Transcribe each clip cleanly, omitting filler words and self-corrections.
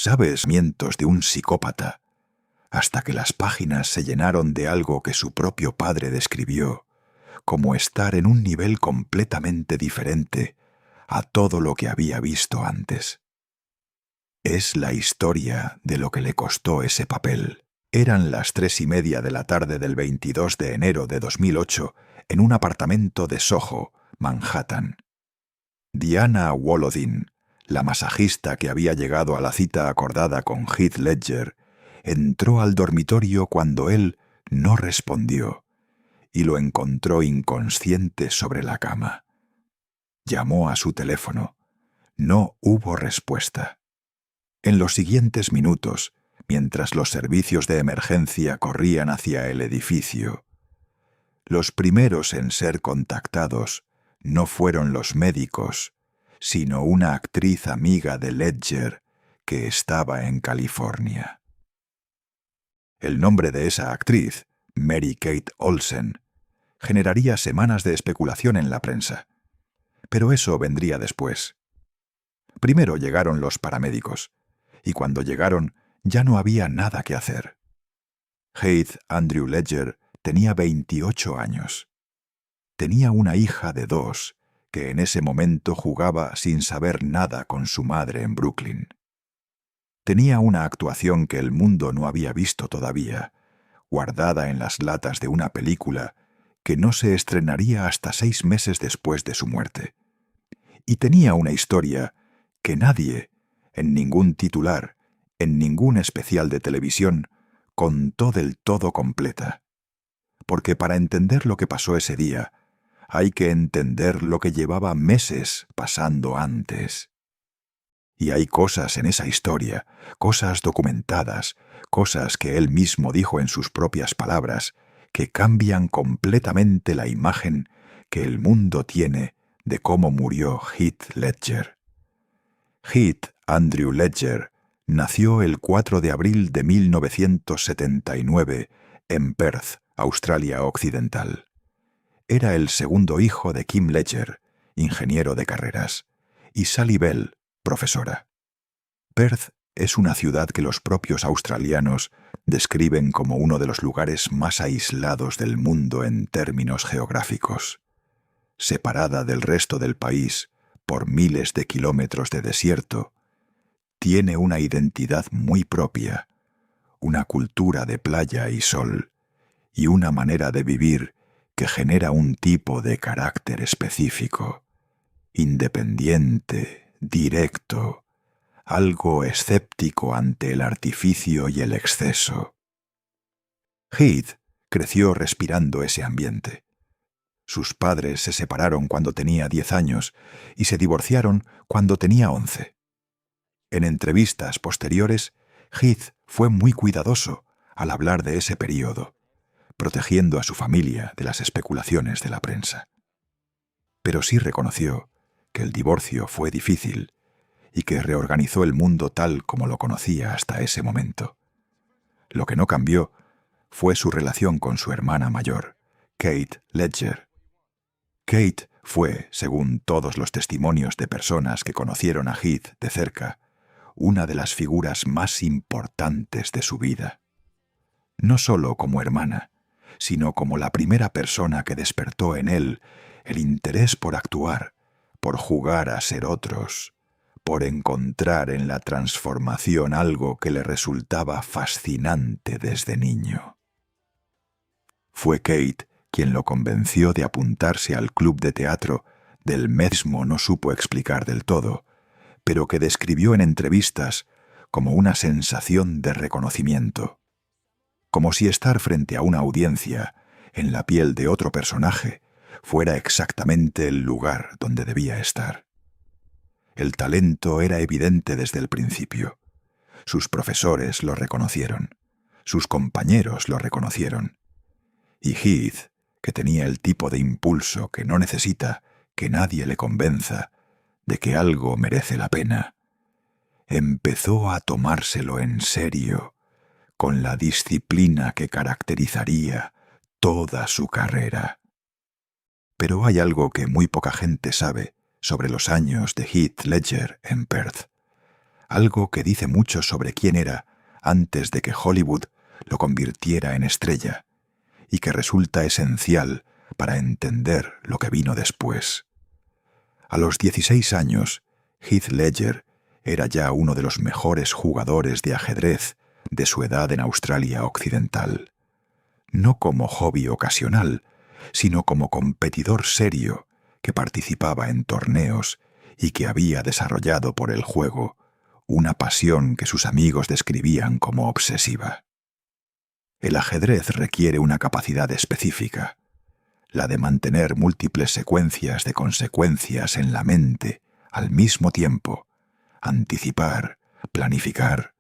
¿sabes? Mientos de un psicópata, hasta que las páginas se llenaron de algo que su propio padre describió como estar en un nivel completamente diferente a todo lo que había visto antes. Es la historia de lo que le costó ese papel. Eran las 3:30 de la tarde del 22 de enero de 2008 en un apartamento de Soho, Manhattan. Diana Wolodin, la masajista que había llegado a la cita acordada con Heath Ledger, entró al dormitorio cuando él no respondió y lo encontró inconsciente sobre la cama. Llamó a su teléfono. No hubo respuesta. En los siguientes minutos, mientras los servicios de emergencia corrían hacia el edificio, los primeros en ser contactados no fueron los médicos, sino una actriz amiga de Ledger que estaba en California. El nombre de esa actriz, Mary Kate Olsen, generaría semanas de especulación en la prensa. Pero eso vendría después. Primero llegaron los paramédicos, y cuando llegaron ya no había nada que hacer. Heath Andrew Ledger tenía 28 años. Tenía una hija de 2 que en ese momento jugaba sin saber nada con su madre en Brooklyn. Tenía una actuación que el mundo no había visto todavía, guardada en las latas de una película que no se estrenaría hasta 6 meses después de su muerte. Y tenía una historia que nadie, en ningún titular, en ningún especial de televisión, contó del todo completa. Porque para entender lo que pasó ese día, hay que entender lo que llevaba meses pasando antes. Y hay cosas en esa historia, cosas documentadas, cosas que él mismo dijo en sus propias palabras, que cambian completamente la imagen que el mundo tiene de cómo murió Heath Ledger. Heath Andrew Ledger nació el 4 de abril de 1979 en Perth, Australia Occidental. Era el segundo hijo de Kim Ledger, ingeniero de carreras, y Sally Bell, profesora. Perth es una ciudad que los propios australianos describen como uno de los lugares más aislados del mundo en términos geográficos. Separada del resto del país por miles de kilómetros de desierto, tiene una identidad muy propia, una cultura de playa y sol, y una manera de vivir que genera un tipo de carácter específico, independiente, directo, algo escéptico ante el artificio y el exceso. Heath creció respirando ese ambiente. Sus padres se separaron cuando tenía 10 años y se divorciaron cuando tenía 11. En entrevistas posteriores, Heath fue muy cuidadoso al hablar de ese período, protegiendo a su familia de las especulaciones de la prensa. Pero sí reconoció que el divorcio fue difícil y que reorganizó el mundo tal como lo conocía hasta ese momento. Lo que no cambió fue su relación con su hermana mayor, Kate Ledger. Kate fue, según todos los testimonios de personas que conocieron a Heath de cerca, una de las figuras más importantes de su vida. No solo como hermana, sino como la primera persona que despertó en él el interés por actuar, por jugar a ser otros, por encontrar en la transformación algo que le resultaba fascinante desde niño. Fue Kate quien lo convenció de apuntarse al club de teatro del mismo no supo explicar del todo, pero que describió en entrevistas como una sensación de reconocimiento, como si estar frente a una audiencia, en la piel de otro personaje, fuera exactamente el lugar donde debía estar. El talento era evidente desde el principio. Sus profesores lo reconocieron, sus compañeros lo reconocieron, y Heath, que tenía el tipo de impulso que no necesita que nadie le convenza de que algo merece la pena, empezó a tomárselo en serio, con la disciplina que caracterizaría toda su carrera. Pero hay algo que muy poca gente sabe sobre los años de Heath Ledger en Perth, algo que dice mucho sobre quién era antes de que Hollywood lo convirtiera en estrella, y que resulta esencial para entender lo que vino después. A los 16 años, Heath Ledger era ya uno de los mejores jugadores de ajedrez de su edad en Australia Occidental. No como hobby ocasional, sino como competidor serio que participaba en torneos y que había desarrollado por el juego una pasión que sus amigos describían como obsesiva. El ajedrez requiere una capacidad específica, la de mantener múltiples secuencias de consecuencias en la mente al mismo tiempo, anticipar, planificar,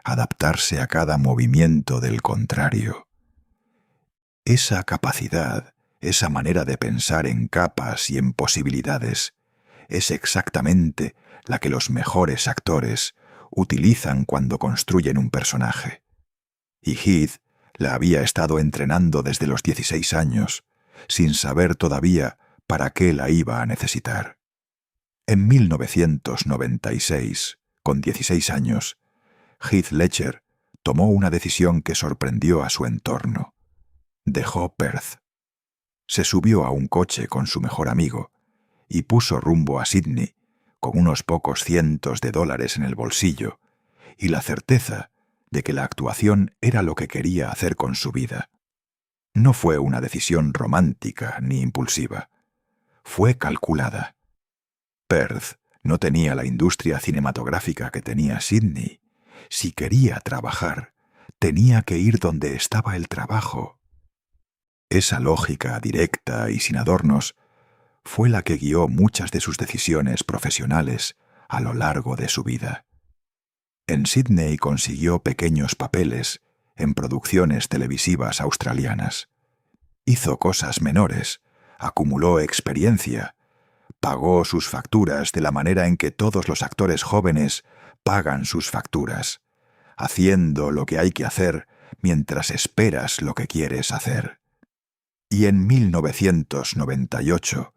adaptarse a cada movimiento del contrario. Esa capacidad, esa manera de pensar en capas y en posibilidades, es exactamente la que los mejores actores utilizan cuando construyen un personaje. Y Heath la había estado entrenando desde los 16 años, sin saber todavía para qué la iba a necesitar. En 1996, con 16 años, Heath Ledger tomó una decisión que sorprendió a su entorno. Dejó Perth. Se subió a un coche con su mejor amigo y puso rumbo a Sydney con unos pocos cientos de dólares en el bolsillo y la certeza de que la actuación era lo que quería hacer con su vida. No fue una decisión romántica ni impulsiva. Fue calculada. Perth no tenía la industria cinematográfica que tenía Sydney. Si quería trabajar, tenía que ir donde estaba el trabajo. Esa lógica directa y sin adornos fue la que guió muchas de sus decisiones profesionales a lo largo de su vida. En Sydney consiguió pequeños papeles en producciones televisivas australianas. Hizo cosas menores, acumuló experiencia, pagó sus facturas de la manera en que todos los actores jóvenes pagan sus facturas, haciendo lo que hay que hacer mientras esperas lo que quieres hacer. Y en 1998,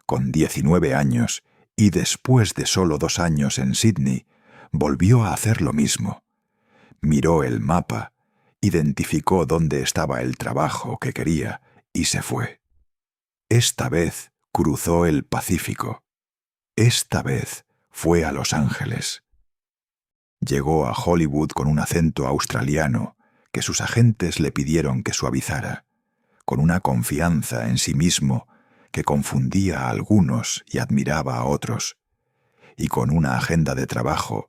con 19 años y después de solo 2 años en Sydney, volvió a hacer lo mismo. Miró el mapa, identificó dónde estaba el trabajo que quería y se fue. Esta vez cruzó el Pacífico. Esta vez fue a Los Ángeles. Llegó a Hollywood con un acento australiano que sus agentes le pidieron que suavizara, con una confianza en sí mismo que confundía a algunos y admiraba a otros, y con una agenda de trabajo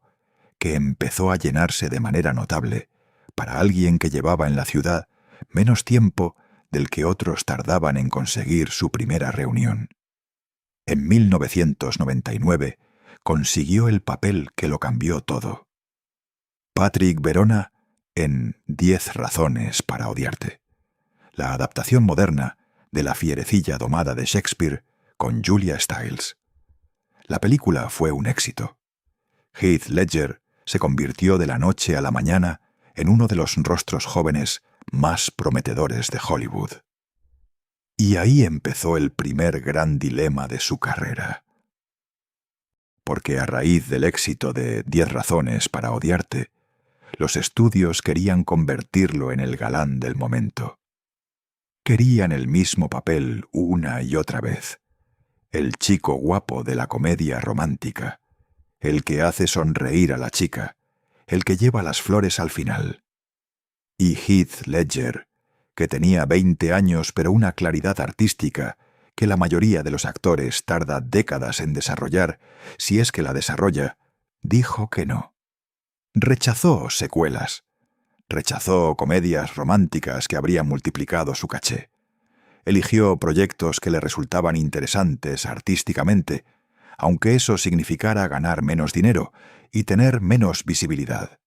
que empezó a llenarse de manera notable para alguien que llevaba en la ciudad menos tiempo del que otros tardaban en conseguir su primera reunión. En 1999 consiguió el papel que lo cambió todo. Patrick Verona en 10 razones para odiarte, la adaptación moderna de La fierecilla domada de Shakespeare con Julia Stiles. La película fue un éxito. Heath Ledger se convirtió de la noche a la mañana en uno de los rostros jóvenes más prometedores de Hollywood. Y ahí empezó el primer gran dilema de su carrera. Porque a raíz del éxito de 10 razones para odiarte, los estudios querían convertirlo en el galán del momento. Querían el mismo papel una y otra vez. El chico guapo de la comedia romántica, el que hace sonreír a la chica, el que lleva las flores al final. Y Heath Ledger, que tenía 20 años pero una claridad artística que la mayoría de los actores tarda décadas en desarrollar, si es que la desarrolla, dijo que no. Rechazó secuelas. Rechazó comedias románticas que habrían multiplicado su caché. Eligió proyectos que le resultaban interesantes artísticamente, aunque eso significara ganar menos dinero y tener menos visibilidad.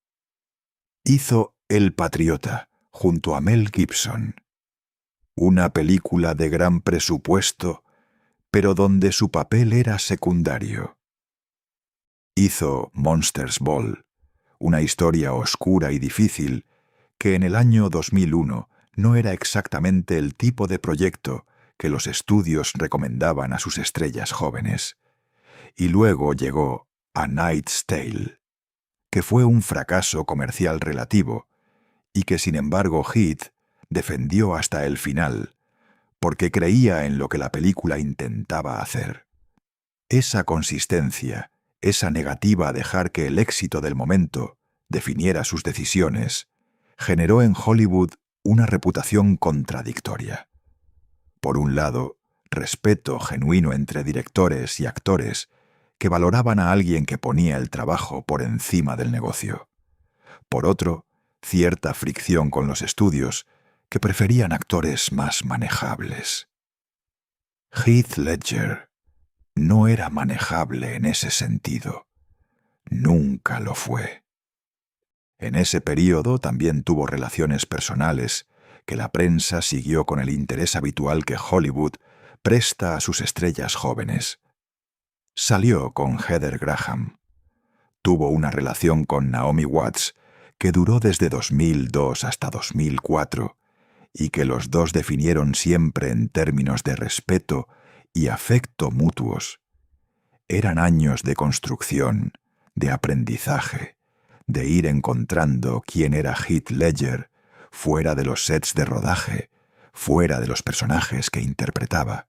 Hizo El Patriota junto a Mel Gibson. Una película de gran presupuesto, pero donde su papel era secundario. Hizo Monsters Ball, una historia oscura y difícil que en el año 2001 no era exactamente el tipo de proyecto que los estudios recomendaban a sus estrellas jóvenes. Y luego llegó A Knight's Tale. que fue un fracaso comercial relativo y que sin embargo Heath defendió hasta el final, porque creía en lo que la película intentaba hacer. Esa consistencia, esa negativa a dejar que el éxito del momento definiera sus decisiones, generó en Hollywood una reputación contradictoria. Por un lado, respeto genuino entre directores y actores que valoraban a alguien que ponía el trabajo por encima del negocio. Por otro, cierta fricción con los estudios que preferían actores más manejables. Heath Ledger no era manejable en ese sentido. Nunca lo fue. En ese período también tuvo relaciones personales que la prensa siguió con el interés habitual que Hollywood presta a sus estrellas jóvenes. Salió con Heather Graham. Tuvo una relación con Naomi Watts que duró desde 2002 hasta 2004 y que los dos definieron siempre en términos de respeto y afecto mutuos. Eran años de construcción, de aprendizaje, de ir encontrando quién era Heath Ledger fuera de los sets de rodaje, fuera de los personajes que interpretaba,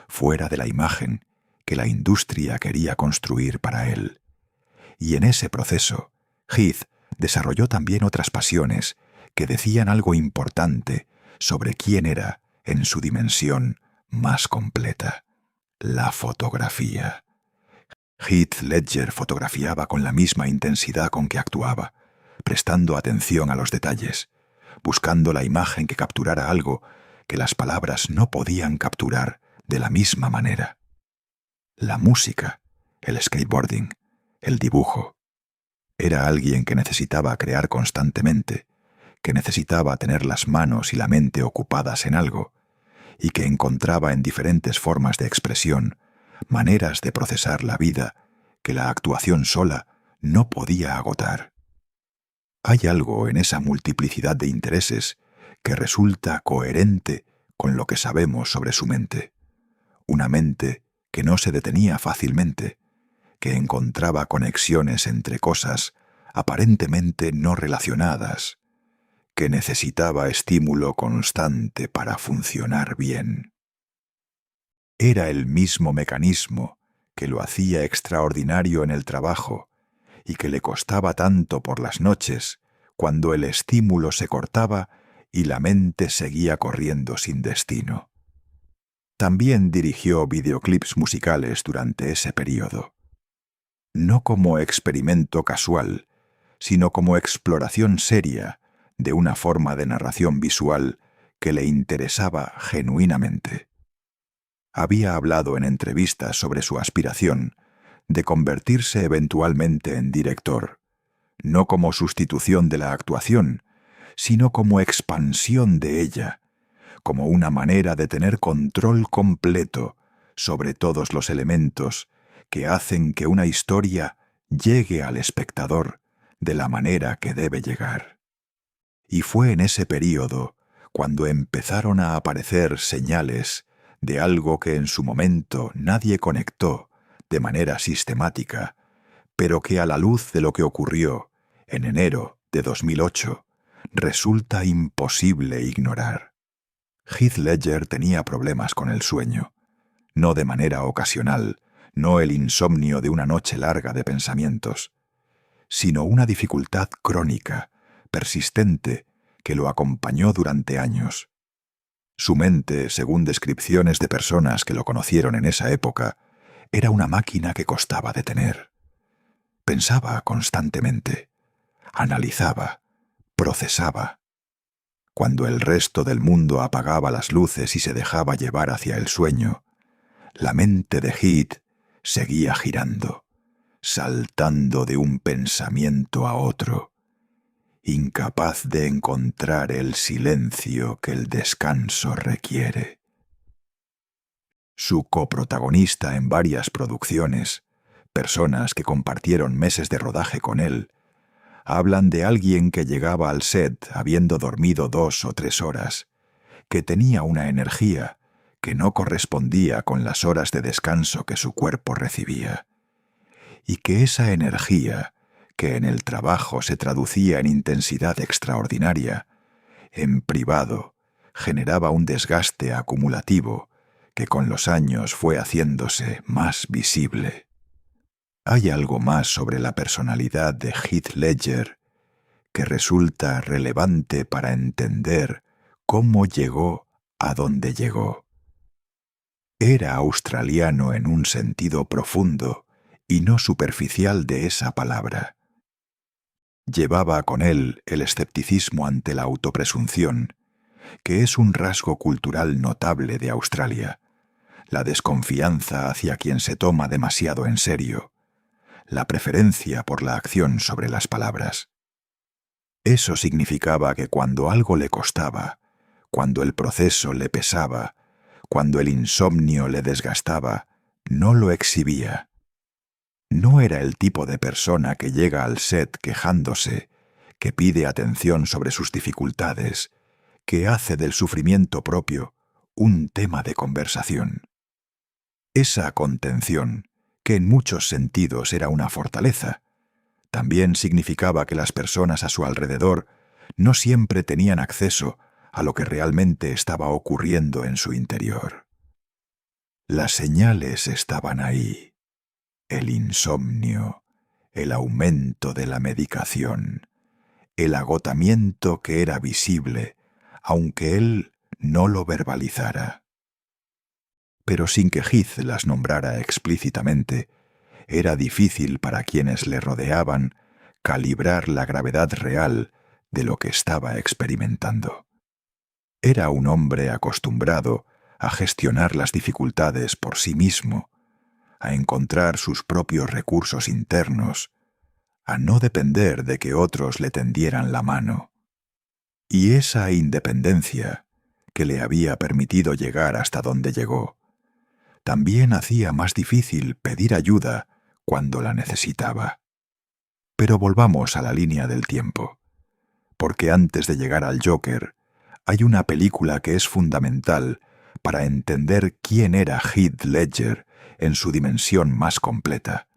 fuera de la imagen que la industria quería construir para él. Y en ese proceso, Heath desarrolló también otras pasiones que decían algo importante sobre quién era en su dimensión más completa: la fotografía. Heath Ledger fotografiaba con la misma intensidad con que actuaba, prestando atención a los detalles, buscando la imagen que capturara algo que las palabras no podían capturar de la misma manera. La música, el skateboarding, el dibujo. Era alguien que necesitaba crear constantemente, que necesitaba tener las manos y la mente ocupadas en algo, y que encontraba en diferentes formas de expresión maneras de procesar la vida que la actuación sola no podía agotar. Hay algo en esa multiplicidad de intereses que resulta coherente con lo que sabemos sobre su mente. Una mente que no se detenía fácilmente, que encontraba conexiones entre cosas aparentemente no relacionadas, que necesitaba estímulo constante para funcionar bien. Era el mismo mecanismo que lo hacía extraordinario en el trabajo y que le costaba tanto por las noches cuando el estímulo se cortaba y la mente seguía corriendo sin destino. También dirigió videoclips musicales durante ese período. No como experimento casual, sino como exploración seria de una forma de narración visual que le interesaba genuinamente. Había hablado en entrevistas sobre su aspiración de convertirse eventualmente en director, no como sustitución de la actuación, sino como expansión de ella, como una manera de tener control completo sobre todos los elementos que hacen que una historia llegue al espectador de la manera que debe llegar. Y fue en ese período cuando empezaron a aparecer señales de algo que en su momento nadie conectó de manera sistemática, pero que a la luz de lo que ocurrió en enero de 2008 resulta imposible ignorar. Heath Ledger tenía problemas con el sueño, no de manera ocasional, no el insomnio de una noche larga de pensamientos, sino una dificultad crónica, persistente, que lo acompañó durante años. Su mente, según descripciones de personas que lo conocieron en esa época, era una máquina que costaba detener. Pensaba constantemente, analizaba, procesaba. Cuando el resto del mundo apagaba las luces y se dejaba llevar hacia el sueño, la mente de Heath seguía girando, saltando de un pensamiento a otro, incapaz de encontrar el silencio que el descanso requiere. Su coprotagonista en varias producciones, personas que compartieron meses de rodaje con él, hablan de alguien que llegaba al set habiendo dormido 2 o 3 horas, que tenía una energía que no correspondía con las horas de descanso que su cuerpo recibía, y que esa energía que en el trabajo se traducía en intensidad extraordinaria, en privado generaba un desgaste acumulativo que con los años fue haciéndose más visible. Hay algo más sobre la personalidad de Heath Ledger que resulta relevante para entender cómo llegó a donde llegó. Era australiano en un sentido profundo y no superficial de esa palabra. Llevaba con él el escepticismo ante la autopresunción, que es un rasgo cultural notable de Australia, la desconfianza hacia quien se toma demasiado en serio, la preferencia por la acción sobre las palabras. Eso significaba que cuando algo le costaba, cuando el proceso le pesaba, cuando el insomnio le desgastaba, no lo exhibía. No era el tipo de persona que llega al set quejándose, que pide atención sobre sus dificultades, que hace del sufrimiento propio un tema de conversación. Esa contención, que en muchos sentidos era una fortaleza, también significaba que las personas a su alrededor no siempre tenían acceso a lo que realmente estaba ocurriendo en su interior. Las señales estaban ahí. El insomnio, el aumento de la medicación, el agotamiento que era visible, aunque él no lo verbalizara. Pero sin que Heath las nombrara explícitamente, era difícil para quienes le rodeaban calibrar la gravedad real de lo que estaba experimentando. Era un hombre acostumbrado a gestionar las dificultades por sí mismo, a encontrar sus propios recursos internos, a no depender de que otros le tendieran la mano. Y esa independencia, que le había permitido llegar hasta donde llegó, también hacía más difícil pedir ayuda cuando la necesitaba. Pero volvamos a la línea del tiempo, porque antes de llegar al Joker, hay una película que es fundamental para entender quién era Heath Ledger en su dimensión más completa.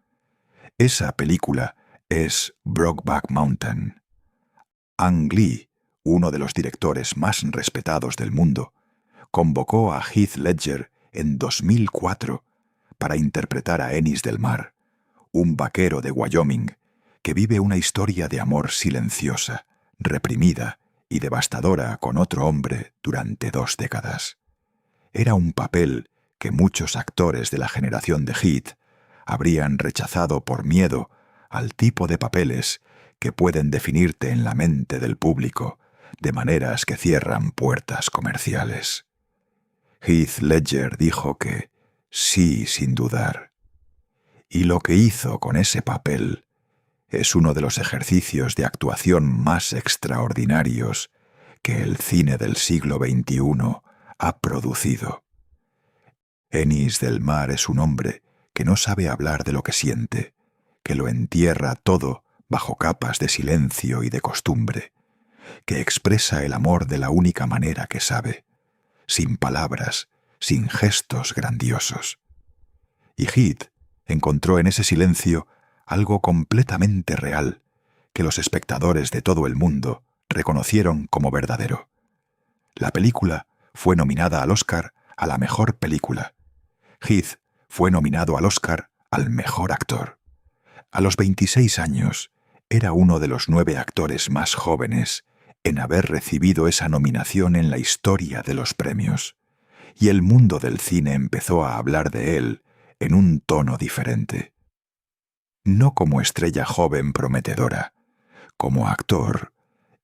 Esa película es Brokeback Mountain. Ang Lee, uno de los directores más respetados del mundo, convocó a Heath Ledger en 2004 para interpretar a Ennis del Mar, un vaquero de Wyoming que vive una historia de amor silenciosa, reprimida y devastadora con otro hombre durante 2 décadas. Era un papel que muchos actores de la generación de Heath habrían rechazado por miedo al tipo de papeles que pueden definirte en la mente del público de maneras que cierran puertas comerciales. Heath Ledger dijo que sí sin dudar. Y lo que hizo con ese papel es uno de los ejercicios de actuación más extraordinarios que el cine del siglo XXI ha producido. Ennis del Mar es un hombre que no sabe hablar de lo que siente, que lo entierra todo bajo capas de silencio y de costumbre, que expresa el amor de la única manera que sabe, sin palabras, sin gestos grandiosos. Y Heath encontró en ese silencio algo completamente real que los espectadores de todo el mundo reconocieron como verdadero. La película fue nominada al Oscar a la mejor película. Heath fue nominado al Oscar al mejor actor. A los 26 años, era uno de los 9 actores más jóvenes en haber recibido esa nominación en la historia de los premios, y el mundo del cine empezó a hablar de él en un tono diferente. No como estrella joven prometedora, como actor,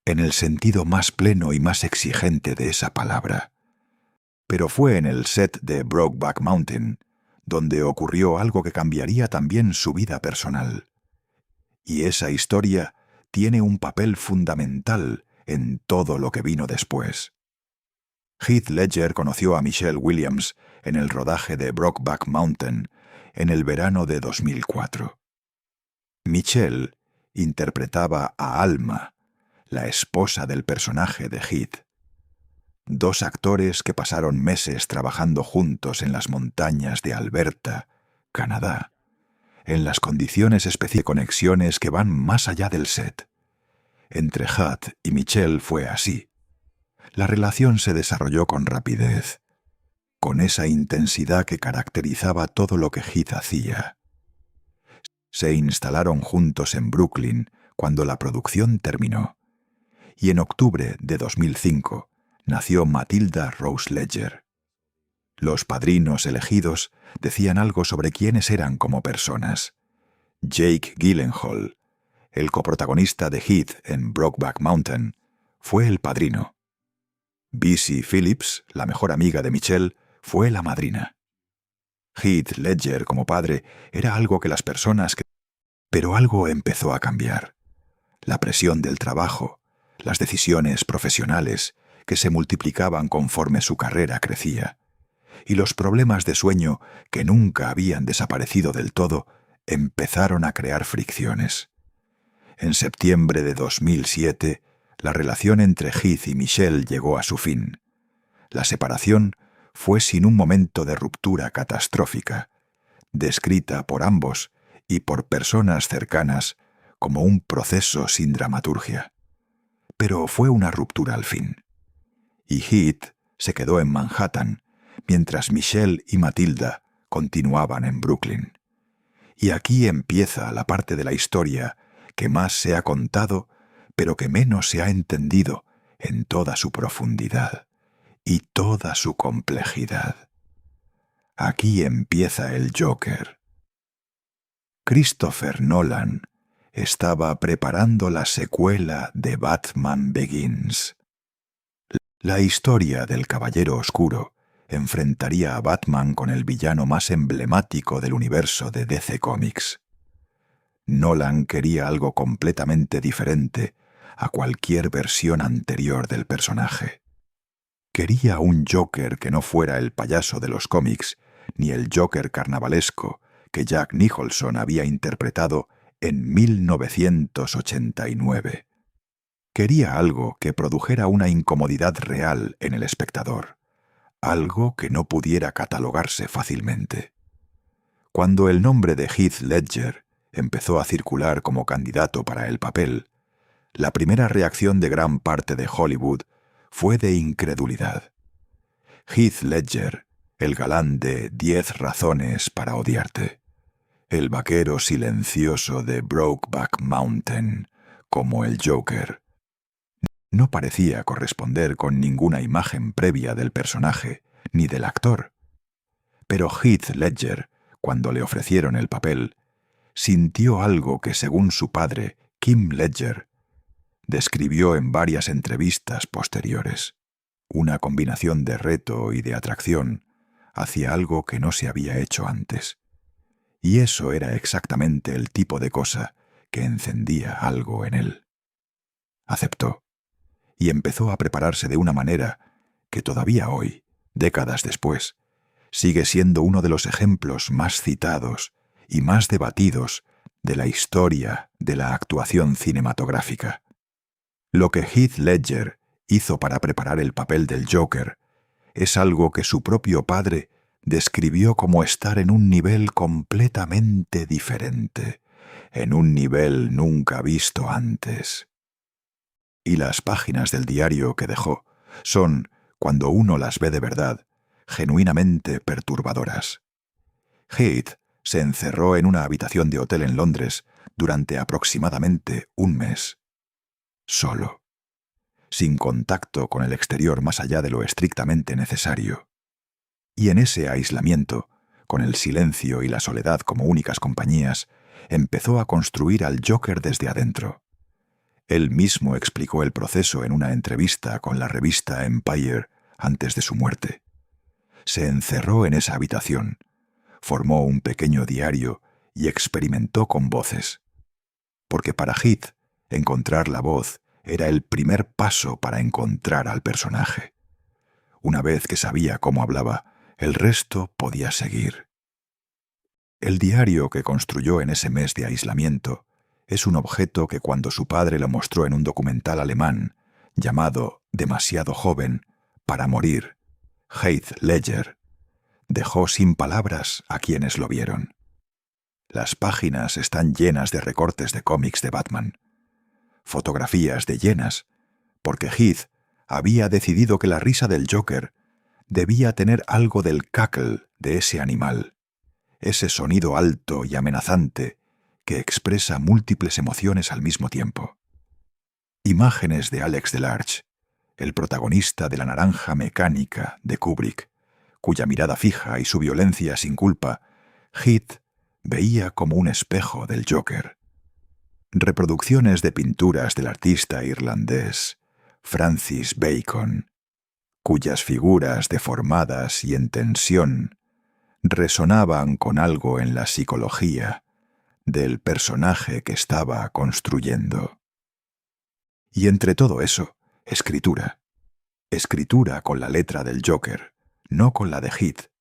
en el sentido más pleno y más exigente de esa palabra. Pero fue en el set de Brokeback Mountain donde ocurrió algo que cambiaría también su vida personal. Y esa historia tiene un papel fundamental en todo lo que vino después. Heath Ledger conoció a Michelle Williams en el rodaje de Brokeback Mountain en el verano de 2004. Michelle interpretaba a Alma, la esposa del personaje de Heath. 2 actores que pasaron meses trabajando juntos en las montañas de Alberta, Canadá, en las condiciones específicas de conexiones que van más allá del set. Entre Hutt y Michelle fue así. La relación se desarrolló con rapidez, con esa intensidad que caracterizaba todo lo que Heath hacía. Se instalaron juntos en Brooklyn cuando la producción terminó, y en octubre de 2005 nació Matilda Rose Ledger. Los padrinos elegidos decían algo sobre quiénes eran como personas. Jake Gyllenhaal, el coprotagonista de Heath en Brokeback Mountain, fue el padrino. Busy Phillips, la mejor amiga de Michelle, fue la madrina. Heath Ledger como padre era algo que las personas que... Pero algo empezó a cambiar. La presión del trabajo, las decisiones profesionales que se multiplicaban conforme su carrera crecía, y los problemas de sueño que nunca habían desaparecido del todo empezaron a crear fricciones. En septiembre de 2007, la relación entre Heath y Michelle llegó a su fin. La separación fue sin un momento de ruptura catastrófica, descrita por ambos y por personas cercanas como un proceso sin dramaturgia. Pero fue una ruptura al fin. Y Heath se quedó en Manhattan, mientras Michelle y Matilda continuaban en Brooklyn. Y aquí empieza la parte de la historia que más se ha contado, pero que menos se ha entendido en toda su profundidad y toda su complejidad. Aquí empieza el Joker. Christopher Nolan estaba preparando la secuela de Batman Begins. La historia del Caballero Oscuro enfrentaría a Batman con el villano más emblemático del universo de DC Comics. Nolan quería algo completamente diferente a cualquier versión anterior del personaje. Quería un Joker que no fuera el payaso de los cómics, ni el Joker carnavalesco que Jack Nicholson había interpretado en 1989. Quería algo que produjera una incomodidad real en el espectador, algo que no pudiera catalogarse fácilmente. Cuando el nombre de Heath Ledger empezó a circular como candidato para el papel, la primera reacción de gran parte de Hollywood fue de incredulidad. Heath Ledger, el galán de 10 razones para odiarte, el vaquero silencioso de Brokeback Mountain, como el Joker, no parecía corresponder con ninguna imagen previa del personaje ni del actor. Pero Heath Ledger, cuando le ofrecieron el papel, sintió algo que, según su padre, Kim Ledger, describió en varias entrevistas posteriores: una combinación de reto y de atracción hacia algo que no se había hecho antes. Y eso era exactamente el tipo de cosa que encendía algo en él. Aceptó, y empezó a prepararse de una manera que todavía hoy, décadas después, sigue siendo uno de los ejemplos más citados y más debatidos de la historia de la actuación cinematográfica. Lo que Heath Ledger hizo para preparar el papel del Joker es algo que su propio padre describió como estar en un nivel completamente diferente, en un nivel nunca visto antes. Y las páginas del diario que dejó son, cuando uno las ve de verdad, genuinamente perturbadoras. Heath se encerró en una habitación de hotel en Londres durante aproximadamente un mes, solo, sin contacto con el exterior más allá de lo estrictamente necesario. Y en ese aislamiento, con el silencio y la soledad como únicas compañías, empezó a construir al Joker desde adentro. Él mismo explicó el proceso en una entrevista con la revista Empire antes de su muerte. Se encerró en esa habitación, formó un pequeño diario y experimentó con voces. Porque para Heath, encontrar la voz era el primer paso para encontrar al personaje. Una vez que sabía cómo hablaba, el resto podía seguir. El diario que construyó en ese mes de aislamiento es un objeto que, cuando su padre lo mostró en un documental alemán llamado Demasiado joven para morir, Heath Ledger, dejó sin palabras a quienes lo vieron. Las páginas están llenas de recortes de cómics de Batman. Fotografías de llenas, porque Heath había decidido que la risa del Joker debía tener algo del cackle de ese animal, ese sonido alto y amenazante que expresa múltiples emociones al mismo tiempo. Imágenes de Alex Delarge, el protagonista de La naranja mecánica de Kubrick, cuya mirada fija y su violencia sin culpa, Heath veía como un espejo del Joker. Reproducciones de pinturas del artista irlandés Francis Bacon, cuyas figuras deformadas y en tensión resonaban con algo en la psicología del personaje que estaba construyendo. Y entre todo eso, escritura. Escritura con la letra del Joker, no con la de Heath.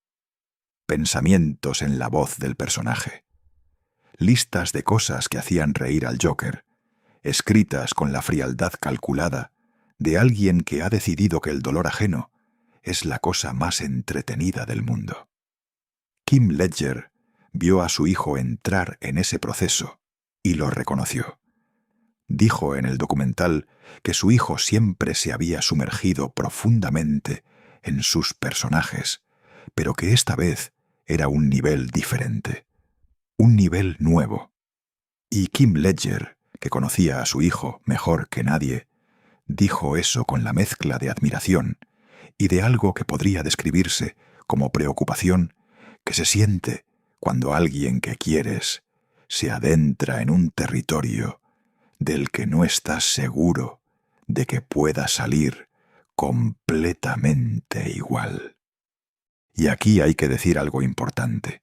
Pensamientos en la voz del personaje. Listas de cosas que hacían reír al Joker, escritas con la frialdad calculada de alguien que ha decidido que el dolor ajeno es la cosa más entretenida del mundo. Kim Ledger vio a su hijo entrar en ese proceso y lo reconoció. Dijo en el documental que su hijo siempre se había sumergido profundamente en sus personajes, pero que esta vez era un nivel diferente, un nivel nuevo. Y Kim Ledger, que conocía a su hijo mejor que nadie, dijo eso con la mezcla de admiración y de algo que podría describirse como preocupación que se siente cuando alguien que quieres se adentra en un territorio del que no estás seguro de que pueda salir completamente igual. Y aquí hay que decir algo importante,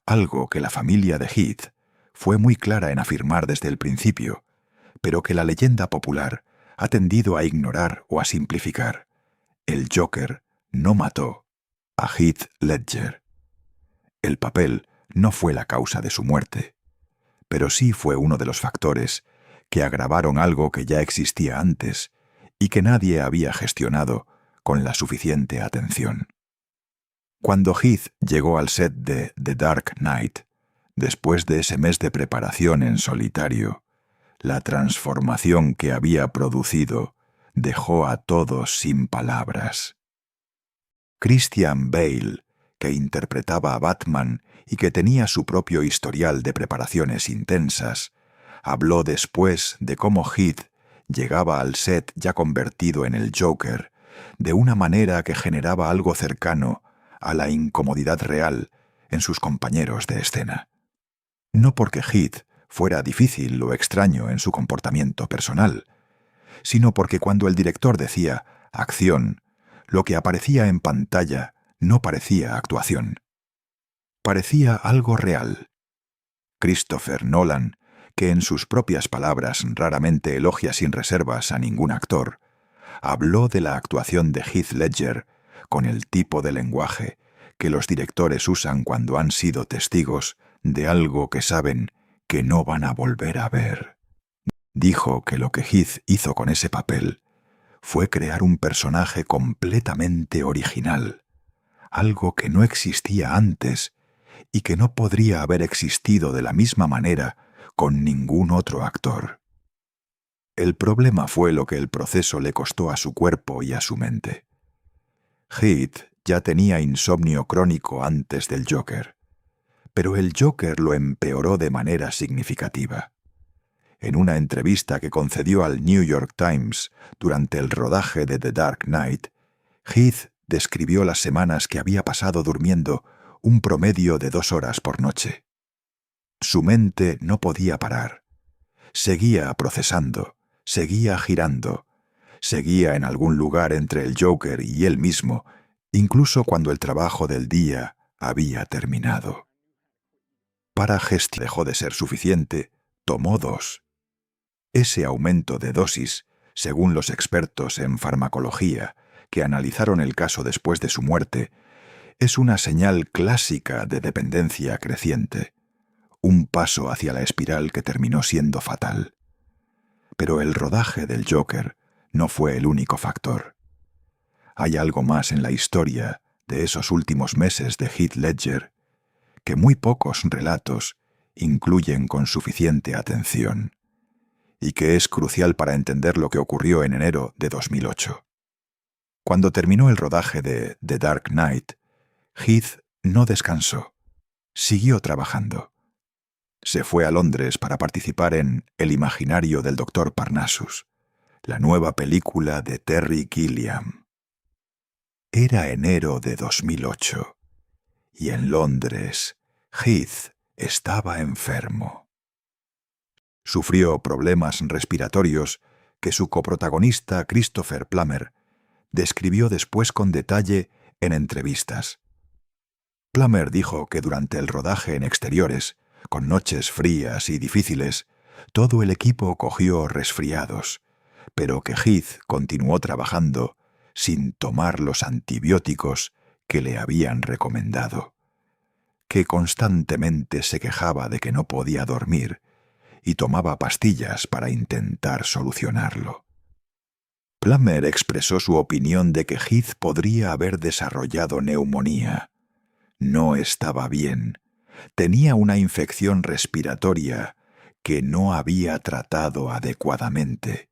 algo que la familia de Heath fue muy clara en afirmar desde el principio, pero que la leyenda popular ha tendido a ignorar o a simplificar. El Joker no mató a Heath Ledger. El papel no fue la causa de su muerte, pero sí fue uno de los factores que agravaron algo que ya existía antes y que nadie había gestionado con la suficiente atención. Cuando Heath llegó al set de The Dark Knight, después de ese mes de preparación en solitario, la transformación que había producido dejó a todos sin palabras. Christian Bale, que interpretaba a Batman y que tenía su propio historial de preparaciones intensas, habló después de cómo Heath llegaba al set ya convertido en el Joker, de una manera que generaba algo cercano a la incomodidad real en sus compañeros de escena. No porque Heath fuera difícil o extraño en su comportamiento personal, sino porque cuando el director decía «acción», lo que aparecía en pantalla no parecía actuación. Parecía algo real. Christopher Nolan, que en sus propias palabras raramente elogia sin reservas a ningún actor, habló de la actuación de Heath Ledger con el tipo de lenguaje que los directores usan cuando han sido testigos de algo que saben que no van a volver a ver. Dijo que lo que Heath hizo con ese papel fue crear un personaje completamente original, algo que no existía antes y que no podría haber existido de la misma manera con ningún otro actor. El problema fue lo que el proceso le costó a su cuerpo y a su mente. Heath ya tenía insomnio crónico antes del Joker, pero el Joker lo empeoró de manera significativa. En una entrevista que concedió al New York Times durante el rodaje de The Dark Knight, Heath describió las semanas que había pasado durmiendo un promedio de 2 horas por noche. Su mente no podía parar. Seguía procesando, seguía girando, seguía en algún lugar entre el Joker y él mismo, incluso cuando el trabajo del día había terminado. Para gestionar dejó de ser suficiente, tomó 2. Ese aumento de dosis, según los expertos en farmacología que analizaron el caso después de su muerte, es una señal clásica de dependencia creciente, un paso hacia la espiral que terminó siendo fatal. Pero el rodaje del Joker no fue el único factor. Hay algo más en la historia de esos últimos meses de Heath Ledger que muy pocos relatos incluyen con suficiente atención, y que es crucial para entender lo que ocurrió en enero de 2008. Cuando terminó el rodaje de The Dark Knight, Heath no descansó, siguió trabajando. Se fue a Londres para participar en El imaginario del Dr. Parnassus, la nueva película de Terry Gilliam. Era enero de 2008, y en Londres, Heath estaba enfermo. Sufrió problemas respiratorios que su coprotagonista Christopher Plummer describió después con detalle en entrevistas. Plummer dijo que durante el rodaje en exteriores, con noches frías y difíciles, todo el equipo cogió resfriados, pero que Heath continuó trabajando sin tomar los antibióticos que le habían recomendado, que constantemente se quejaba de que no podía dormir y tomaba pastillas para intentar solucionarlo. Plummer expresó su opinión de que Heath podría haber desarrollado neumonía. No estaba bien. Tenía una infección respiratoria que no había tratado adecuadamente.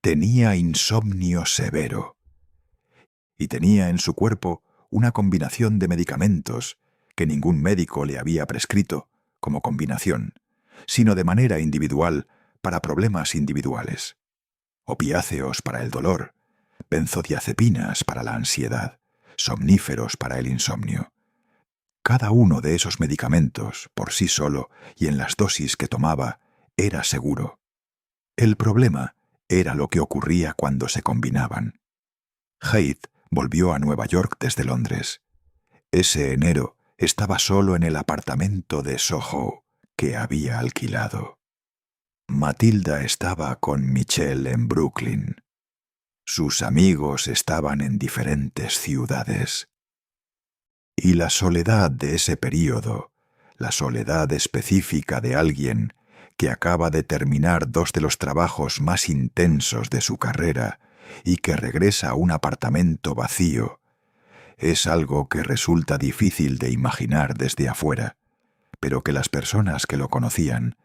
Tenía insomnio severo. Y tenía en su cuerpo una combinación de medicamentos que ningún médico le había prescrito como combinación, sino de manera individual para problemas individuales. Opiáceos para el dolor, benzodiazepinas para la ansiedad, somníferos para el insomnio. Cada uno de esos medicamentos, por sí solo y en las dosis que tomaba, era seguro. El problema era lo que ocurría cuando se combinaban. Heath volvió a Nueva York desde Londres. Ese enero estaba solo en el apartamento de Soho que había alquilado. Matilda estaba con Michelle en Brooklyn. Sus amigos estaban en diferentes ciudades. Y la soledad de ese período, la soledad específica de alguien que acaba de terminar dos de los trabajos más intensos de su carrera y que regresa a un apartamento vacío, es algo que resulta difícil de imaginar desde afuera, pero que las personas que lo conocían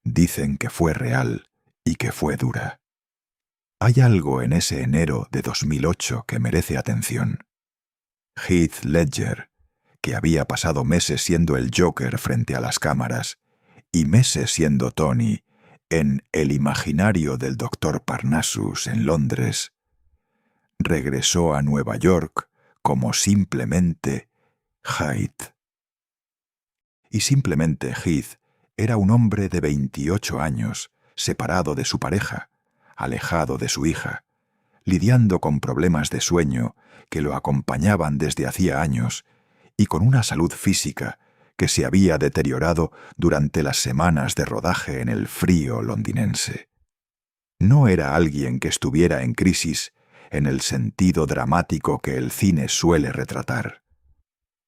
dicen que fue real y que fue dura. Hay algo en ese enero de 2008 que merece atención. Heath Ledger, que había pasado meses siendo el Joker frente a las cámaras y meses siendo Tony en El imaginario del Dr. Parnassus en Londres, regresó a Nueva York como simplemente Heath. Y simplemente Heath era un hombre de 28 años, separado de su pareja, alejado de su hija, lidiando con problemas de sueño que lo acompañaban desde hacía años y con una salud física que se había deteriorado durante las semanas de rodaje en el frío londinense. No era alguien que estuviera en crisis en el sentido dramático que el cine suele retratar.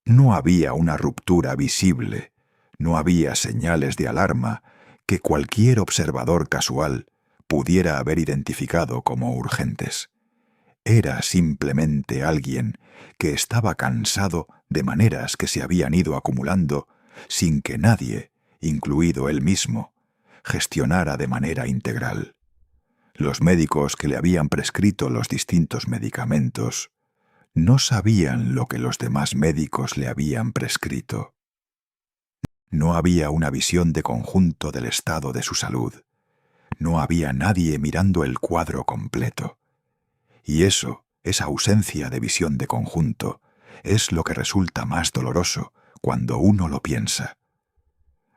No había una ruptura visible, no había señales de alarma que cualquier observador casual pudiera haber identificado como urgentes. Era simplemente alguien que estaba cansado de maneras que se habían ido acumulando sin que nadie, incluido él mismo, gestionara de manera integral. Los médicos que le habían prescrito los distintos medicamentos no sabían lo que los demás médicos le habían prescrito. No había una visión de conjunto del estado de su salud. No había nadie mirando el cuadro completo. Y esa ausencia de visión de conjunto, es lo que resulta más doloroso cuando uno lo piensa.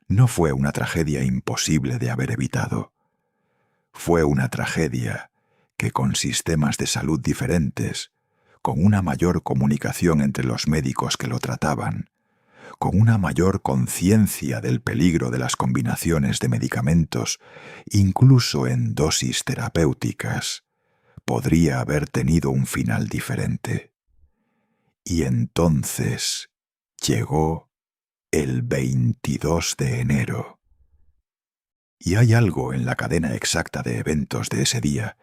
No fue una tragedia imposible de haber evitado. Fue una tragedia que con sistemas de salud diferentes, con una mayor comunicación entre los médicos que lo trataban, con una mayor conciencia del peligro de las combinaciones de medicamentos, incluso en dosis terapéuticas, podría haber tenido un final diferente. Y entonces llegó el 22 de enero. Y hay algo en la cadena exacta de eventos de ese día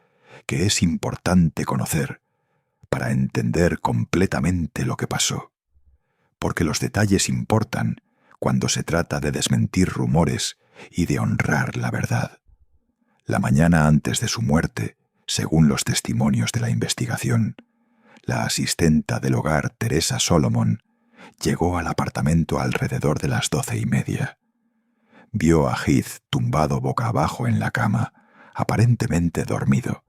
que es importante conocer para entender completamente lo que pasó, porque los detalles importan cuando se trata de desmentir rumores y de honrar la verdad. La mañana antes de su muerte, según los testimonios de la investigación, la asistenta del hogar, Teresa Solomon, llegó al apartamento alrededor de las 12:30. Vio a Heath tumbado boca abajo en la cama, aparentemente dormido,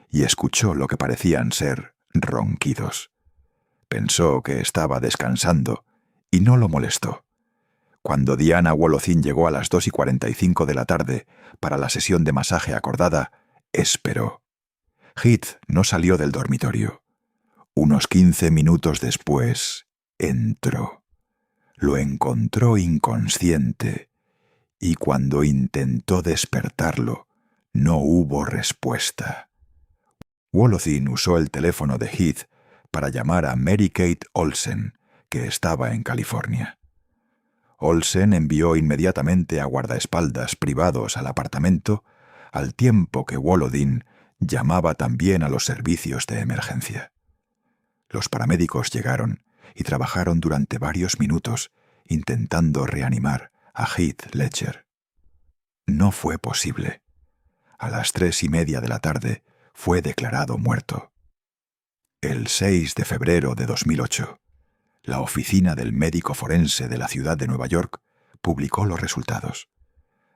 y escuchó lo que parecían ser ronquidos. Pensó que estaba descansando y no lo molestó. Cuando Diana Wolothin llegó a las 2:45 de la tarde para la sesión de masaje acordada, esperó. Heath no salió del dormitorio. Unos 15 minutos después, entró. Lo encontró inconsciente y cuando intentó despertarlo, no hubo respuesta. Wolothin usó el teléfono de Heath para llamar a Mary Kate Olsen, que estaba en California. Olsen envió inmediatamente a guardaespaldas privados al apartamento, al tiempo que Wolothin llamaba también a los servicios de emergencia. Los paramédicos llegaron y trabajaron durante varios minutos intentando reanimar a Heath Ledger. No fue posible. A las 3:30 de la tarde fue declarado muerto. El 6 de febrero de 2008, la oficina del médico forense de la ciudad de Nueva York publicó los resultados.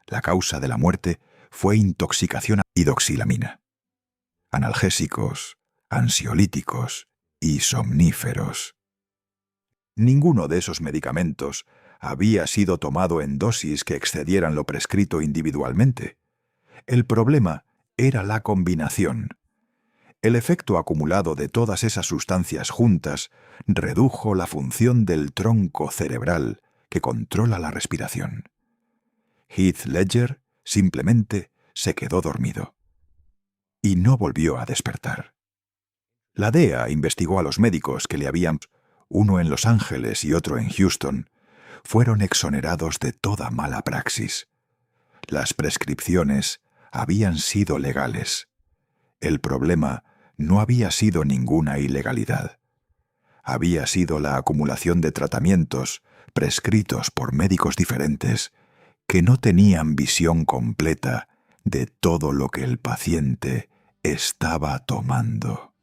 La causa de la muerte fue intoxicación a hidoxilamina. Analgésicos, ansiolíticos y somníferos. Ninguno de esos medicamentos había sido tomado en dosis que excedieran lo prescrito individualmente. El problema era la combinación. El efecto acumulado de todas esas sustancias juntas redujo la función del tronco cerebral que controla la respiración. Heath Ledger simplemente se quedó dormido y no volvió a despertar. La DEA investigó a los médicos que le habían, uno en Los Ángeles y otro en Houston, fueron exonerados de toda mala praxis. Las prescripciones habían sido legales. El problema no había sido ninguna ilegalidad. Había sido la acumulación de tratamientos prescritos por médicos diferentes que no tenían visión completa de todo lo que el paciente estaba tomando.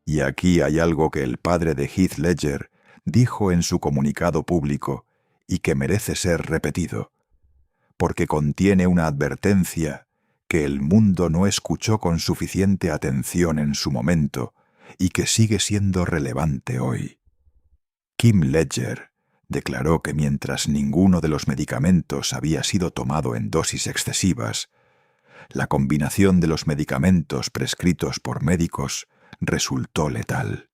Y aquí hay algo que el padre de Heath Ledger dijo en su comunicado público y que merece ser repetido, porque contiene una advertencia que el mundo no escuchó con suficiente atención en su momento y que sigue siendo relevante hoy. Kim Ledger declaró que mientras ninguno de los medicamentos había sido tomado en dosis excesivas, la combinación de los medicamentos prescritos por médicos resultó letal.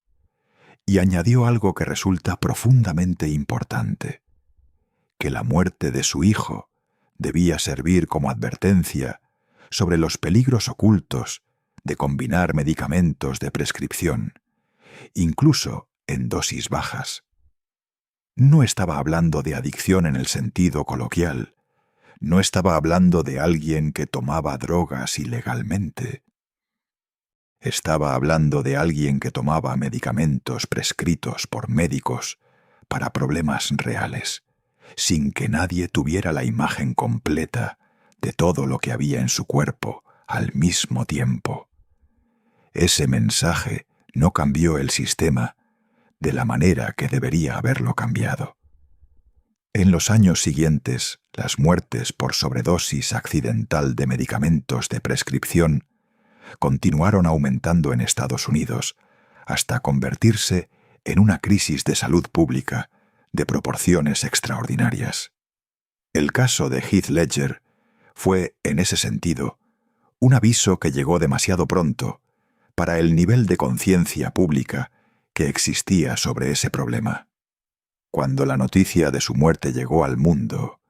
Y añadió algo que resulta profundamente importante, que la muerte de su hijo debía servir como advertencia sobre los peligros ocultos de combinar medicamentos de prescripción, incluso en dosis bajas. No estaba hablando de adicción en el sentido coloquial, no estaba hablando de alguien que tomaba drogas ilegalmente. Estaba hablando de alguien que tomaba medicamentos prescritos por médicos para problemas reales, sin que nadie tuviera la imagen completa de todo lo que había en su cuerpo al mismo tiempo. Ese mensaje no cambió el sistema de la manera que debería haberlo cambiado. En los años siguientes, las muertes por sobredosis accidental de medicamentos de prescripción continuaron aumentando en Estados Unidos hasta convertirse en una crisis de salud pública de proporciones extraordinarias. El caso de Heath Ledger fue, en ese sentido, un aviso que llegó demasiado pronto para el nivel de conciencia pública que existía sobre ese problema. Cuando la noticia de su muerte llegó al mundo,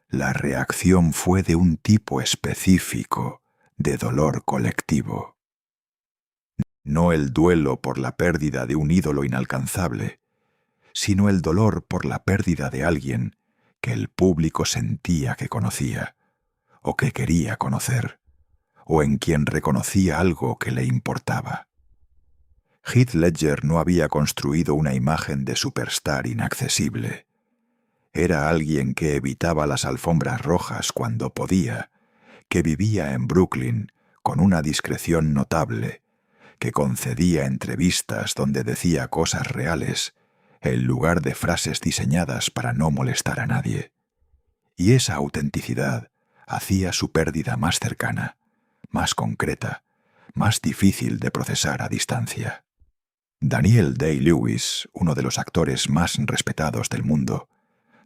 la reacción fue de un tipo específico de dolor colectivo. No el duelo por la pérdida de un ídolo inalcanzable, sino el dolor por la pérdida de alguien que el público sentía que conocía, o que quería conocer, o en quien reconocía algo que le importaba. Heath Ledger no había construido una imagen de superstar inaccesible. Era alguien que evitaba las alfombras rojas cuando podía, que vivía en Brooklyn con una discreción notable, que concedía entrevistas donde decía cosas reales, en lugar de frases diseñadas para no molestar a nadie. Y esa autenticidad hacía su pérdida más cercana, más concreta, más difícil de procesar a distancia. Daniel Day-Lewis, uno de los actores más respetados del mundo,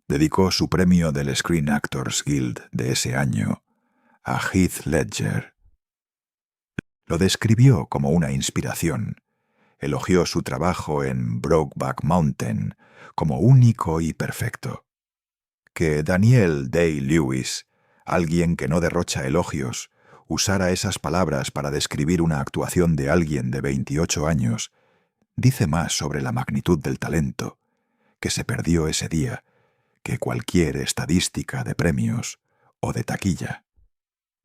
dedicó su premio del Screen Actors Guild de ese año a Heath Ledger. Lo describió como una inspiración, elogió su trabajo en Brokeback Mountain como único y perfecto. Que Daniel Day-Lewis, alguien que no derrocha elogios, usara esas palabras para describir una actuación de alguien de 28 años, dice más sobre la magnitud del talento que se perdió ese día que cualquier estadística de premios o de taquilla.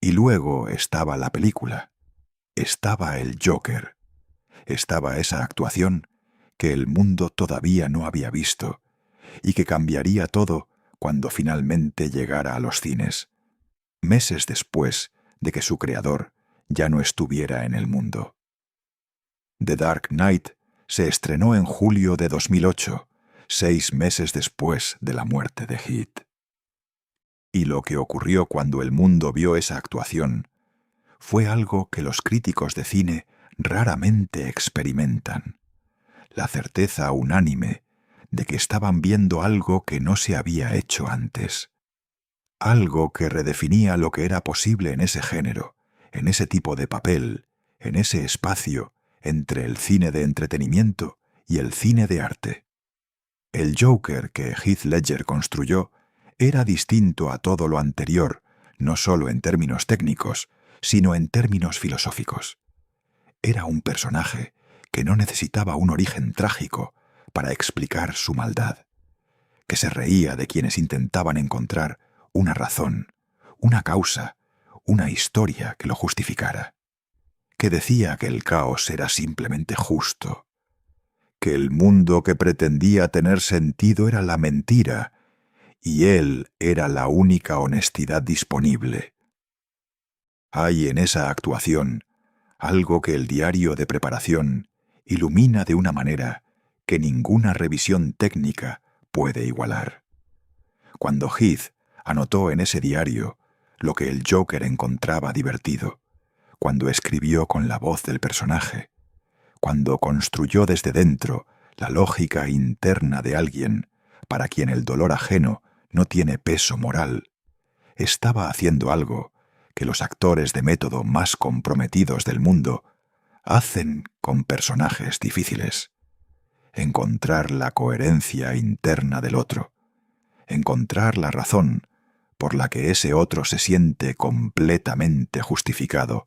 Y luego estaba la película, estaba el Joker, estaba esa actuación que el mundo todavía no había visto y que cambiaría todo cuando finalmente llegara a los cines, meses después de que su creador ya no estuviera en el mundo. The Dark Knight se estrenó en julio de 2008, 6 meses después de la muerte de Heath. Y lo que ocurrió cuando el mundo vio esa actuación fue algo que los críticos de cine raramente experimentan: la certeza unánime de que estaban viendo algo que no se había hecho antes. Algo que redefinía lo que era posible en ese género, en ese tipo de papel, en ese espacio entre el cine de entretenimiento y el cine de arte. El Joker que Heath Ledger construyó era distinto a todo lo anterior, no solo en términos técnicos, sino en términos filosóficos. Era un personaje que no necesitaba un origen trágico para explicar su maldad, que se reía de quienes intentaban encontrar una razón, una causa, una historia que lo justificara, que decía que el caos era simplemente justo, que el mundo que pretendía tener sentido era la mentira y él era la única honestidad disponible. Hay en esa actuación algo que el diario de preparación ilumina de una manera que ninguna revisión técnica puede igualar. Cuando Heath anotó en ese diario lo que el Joker encontraba divertido, cuando escribió con la voz del personaje, cuando construyó desde dentro la lógica interna de alguien para quien el dolor ajeno no tiene peso moral, estaba haciendo algo que los actores de método más comprometidos del mundo hacen con personajes difíciles: encontrar la coherencia interna del otro, encontrar la razón por la que ese otro se siente completamente justificado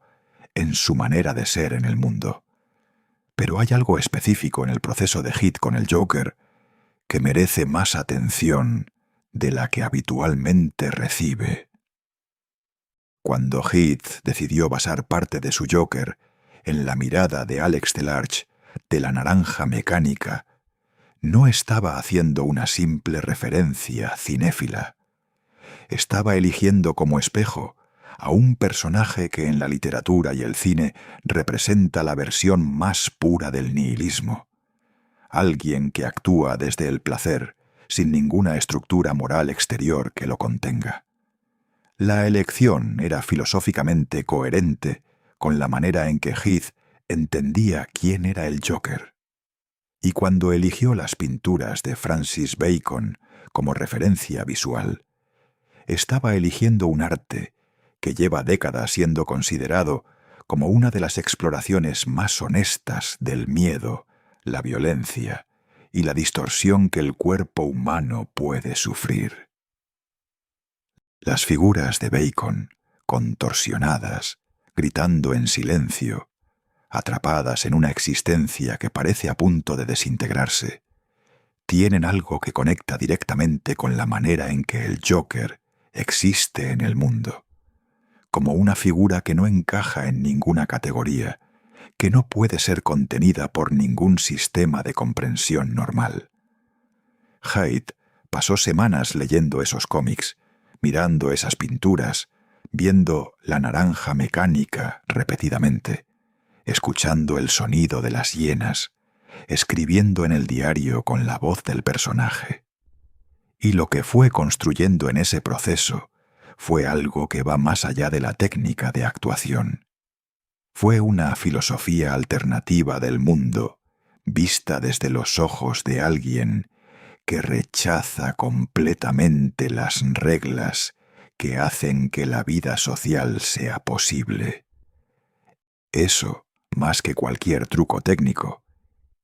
en su manera de ser en el mundo. Pero hay algo específico en el proceso de Heath con el Joker que merece más atención de la que habitualmente recibe. Cuando Heath decidió basar parte de su Joker en la mirada de Alex Delarge de La Naranja Mecánica, no estaba haciendo una simple referencia cinéfila. Estaba eligiendo como espejo a un personaje que en la literatura y el cine representa la versión más pura del nihilismo. Alguien que actúa desde el placer, sin ninguna estructura moral exterior que lo contenga. La elección era filosóficamente coherente con la manera en que Heath entendía quién era el Joker. Y cuando eligió las pinturas de Francis Bacon como referencia visual, estaba eligiendo un arte que lleva décadas siendo considerado como una de las exploraciones más honestas del miedo, la violencia y la distorsión que el cuerpo humano puede sufrir. Las figuras de Bacon, contorsionadas, gritando en silencio, atrapadas en una existencia que parece a punto de desintegrarse, tienen algo que conecta directamente con la manera en que el Joker existe en el mundo, como una figura que no encaja en ninguna categoría, que no puede ser contenida por ningún sistema de comprensión normal. Haidt pasó semanas leyendo esos cómics, mirando esas pinturas, viendo La Naranja Mecánica repetidamente, escuchando el sonido de las hienas, escribiendo en el diario con la voz del personaje. Y lo que fue construyendo en ese proceso fue algo que va más allá de la técnica de actuación. Fue una filosofía alternativa del mundo, vista desde los ojos de alguien que rechaza completamente las reglas que hacen que la vida social sea posible. Eso, más que cualquier truco técnico,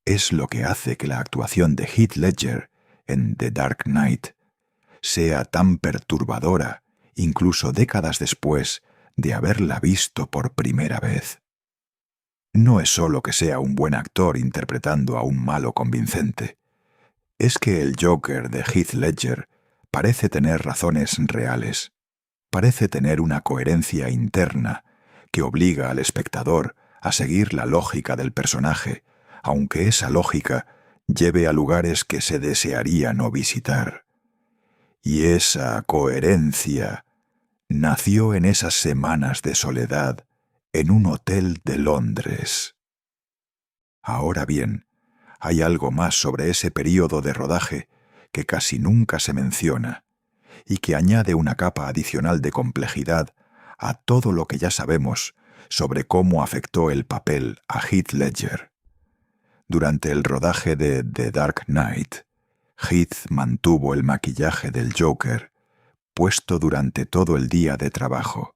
es lo que hace que la actuación de Heath Ledger en The Dark Knight sea tan perturbadora, incluso décadas después de haberla visto por primera vez. No es solo que sea un buen actor interpretando a un malo convincente, es que el Joker de Heath Ledger parece tener razones reales, parece tener una coherencia interna que obliga al espectador a seguir la lógica del personaje, aunque esa lógica lleve a lugares que se desearía no visitar. Y esa coherencia nació en esas semanas de soledad en un hotel de Londres. Ahora bien, hay algo más sobre ese período de rodaje que casi nunca se menciona y que añade una capa adicional de complejidad a todo lo que ya sabemos sobre cómo afectó el papel a Heath Ledger. Durante el rodaje de The Dark Knight, Heath mantuvo el maquillaje del Joker puesto durante todo el día de trabajo,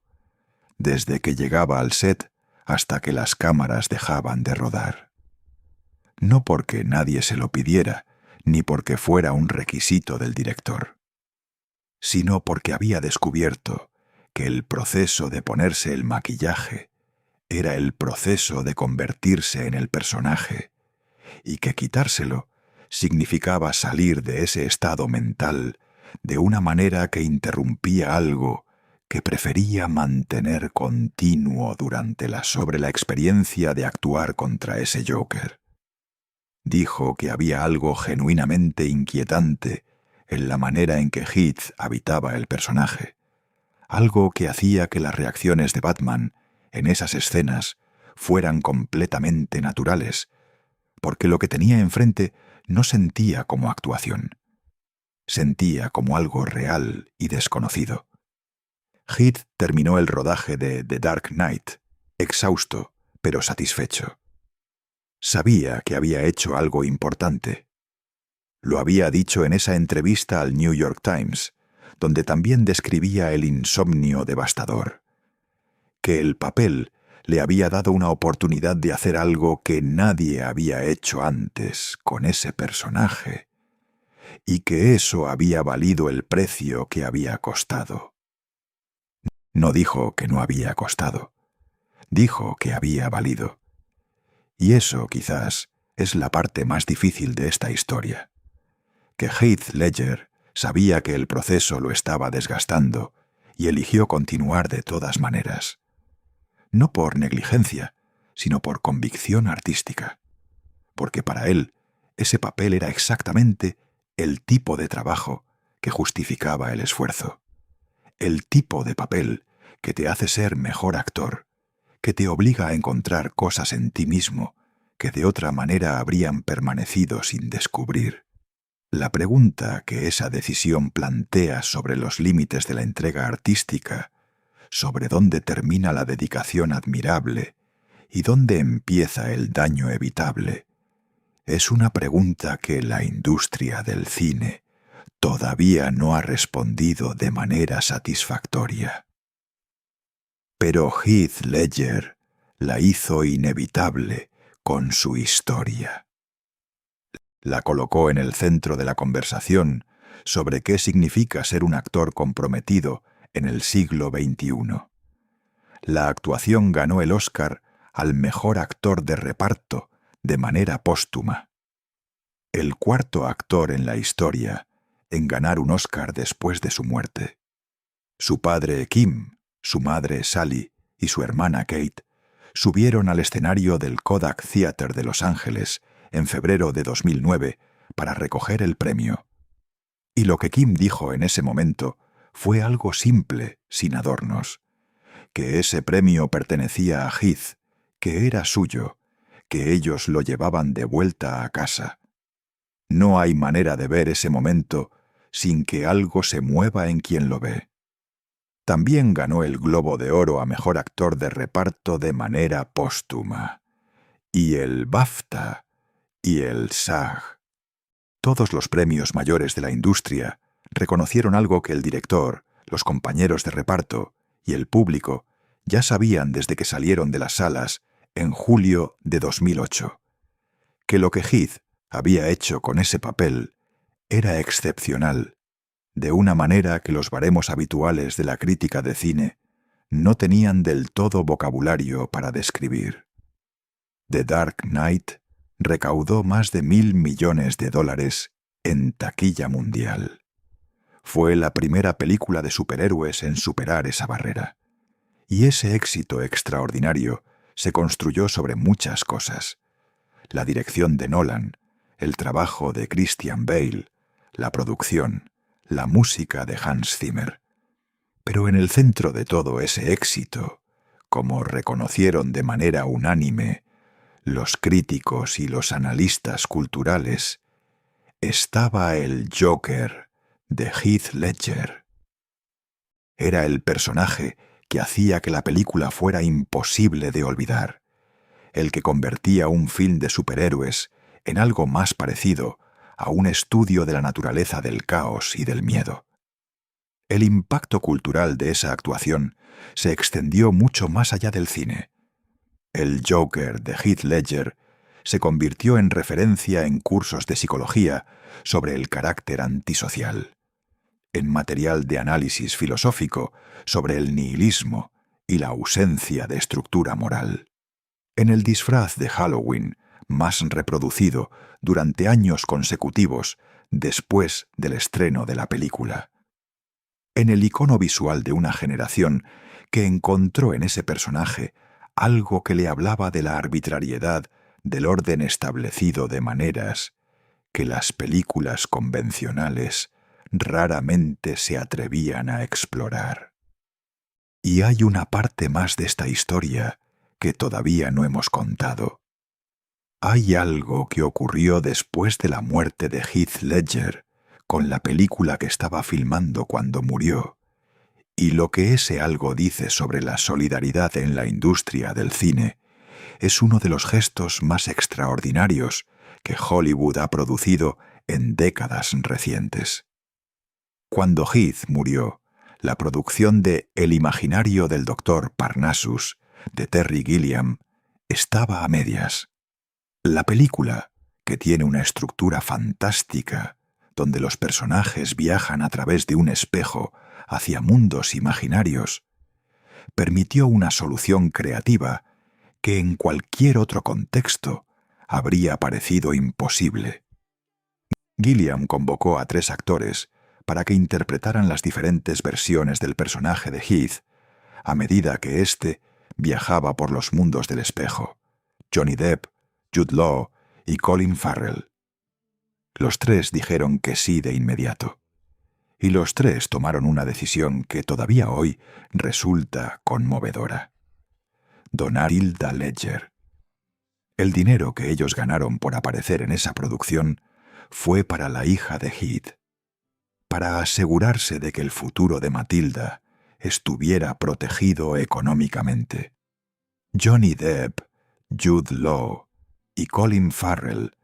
desde que llegaba al set hasta que las cámaras dejaban de rodar. No porque nadie se lo pidiera, ni porque fuera un requisito del director, sino porque había descubierto que el proceso de ponerse el maquillaje era el proceso de convertirse en el personaje, y que quitárselo significaba salir de ese estado mental de una manera que interrumpía algo que prefería mantener continuo sobre la experiencia de actuar contra ese Joker. Dijo que había algo genuinamente inquietante en la manera en que Heath habitaba el personaje, algo que hacía que las reacciones de Batman en esas escenas fueran completamente naturales, porque lo que tenía enfrente no sentía como actuación, sentía como algo real y desconocido. Heath terminó el rodaje de The Dark Knight, exhausto pero satisfecho. Sabía que había hecho algo importante. Lo había dicho en esa entrevista al New York Times, donde también describía el insomnio devastador. Que el papel le había dado una oportunidad de hacer algo que nadie había hecho antes con ese personaje, y que eso había valido el precio que había costado. No dijo que no había costado, dijo que había valido. Y eso, quizás, es la parte más difícil de esta historia. Que Heath Ledger sabía que el proceso lo estaba desgastando y eligió continuar de todas maneras. No por negligencia, sino por convicción artística. Porque para él, ese papel era exactamente el tipo de trabajo que justificaba el esfuerzo. El tipo de papel que te hace ser mejor actor, que te obliga a encontrar cosas en ti mismo que de otra manera habrían permanecido sin descubrir. La pregunta que esa decisión plantea sobre los límites de la entrega artística, sobre dónde termina la dedicación admirable y dónde empieza el daño evitable, es una pregunta que la industria del cine todavía no ha respondido de manera satisfactoria. Pero Heath Ledger la hizo inevitable con su historia. La colocó en el centro de la conversación sobre qué significa ser un actor comprometido en el siglo XXI. La actuación ganó el Oscar al mejor actor de reparto de manera póstuma. El cuarto actor en la historia en ganar un Oscar después de su muerte. Su padre Kim, su madre Sally y su hermana Kate subieron al escenario del Kodak Theater de Los Ángeles en febrero de 2009 para recoger el premio. Y lo que Kim dijo en ese momento fue algo simple, sin adornos, que ese premio pertenecía a Heath, que era suyo, que ellos lo llevaban de vuelta a casa. No hay manera de ver ese momento sin que algo se mueva en quien lo ve. También ganó el Globo de Oro a Mejor Actor de Reparto de manera póstuma. Y el BAFTA y el SAG. Todos los premios mayores de la industria reconocieron algo que el director, los compañeros de reparto y el público ya sabían desde que salieron de las salas en julio de 2008, que lo que Heath había hecho con ese papel era excepcional, de una manera que los baremos habituales de la crítica de cine no tenían del todo vocabulario para describir. The Dark Knight recaudó más de $1.000 millones en taquilla mundial. Fue la primera película de superhéroes en superar esa barrera. Y ese éxito extraordinario se construyó sobre muchas cosas. La dirección de Nolan, el trabajo de Christian Bale, la producción, la música de Hans Zimmer. Pero en el centro de todo ese éxito, como reconocieron de manera unánime los críticos y los analistas culturales, estaba el Joker de Heath Ledger. Era el personaje que hacía que la película fuera imposible de olvidar, el que convertía un film de superhéroes en algo más parecido a un estudio de la naturaleza del caos y del miedo. El impacto cultural de esa actuación se extendió mucho más allá del cine. El Joker de Heath Ledger se convirtió en referencia en cursos de psicología sobre el carácter antisocial, en material de análisis filosófico sobre el nihilismo y la ausencia de estructura moral, en el disfraz de Halloween más reproducido durante años consecutivos después del estreno de la película, en el icono visual de una generación que encontró en ese personaje algo que le hablaba de la arbitrariedad del orden establecido de maneras que las películas convencionales raramente se atrevían a explorar. Y hay una parte más de esta historia que todavía no hemos contado. Hay algo que ocurrió después de la muerte de Heath Ledger con la película que estaba filmando cuando murió, y lo que ese algo dice sobre la solidaridad en la industria del cine es uno de los gestos más extraordinarios que Hollywood ha producido en décadas recientes. Cuando Heath murió, la producción de El imaginario del Dr. Parnassus, de Terry Gilliam, estaba a medias. La película, que tiene una estructura fantástica, donde los personajes viajan a través de un espejo hacia mundos imaginarios, permitió una solución creativa que en cualquier otro contexto habría parecido imposible. Gilliam convocó a 3 actores para que interpretaran las diferentes versiones del personaje de Heath a medida que éste viajaba por los mundos del espejo: Johnny Depp, Jude Law y Colin Farrell. Los 3 dijeron que sí de inmediato. Y los 3 tomaron una decisión que todavía hoy resulta conmovedora: donar Hilda Ledger. El dinero que ellos ganaron por aparecer en esa producción fue para la hija de Heath, para asegurarse de que el futuro de Matilda estuviera protegido económicamente. Johnny Depp, Jude Law y Colin Farrell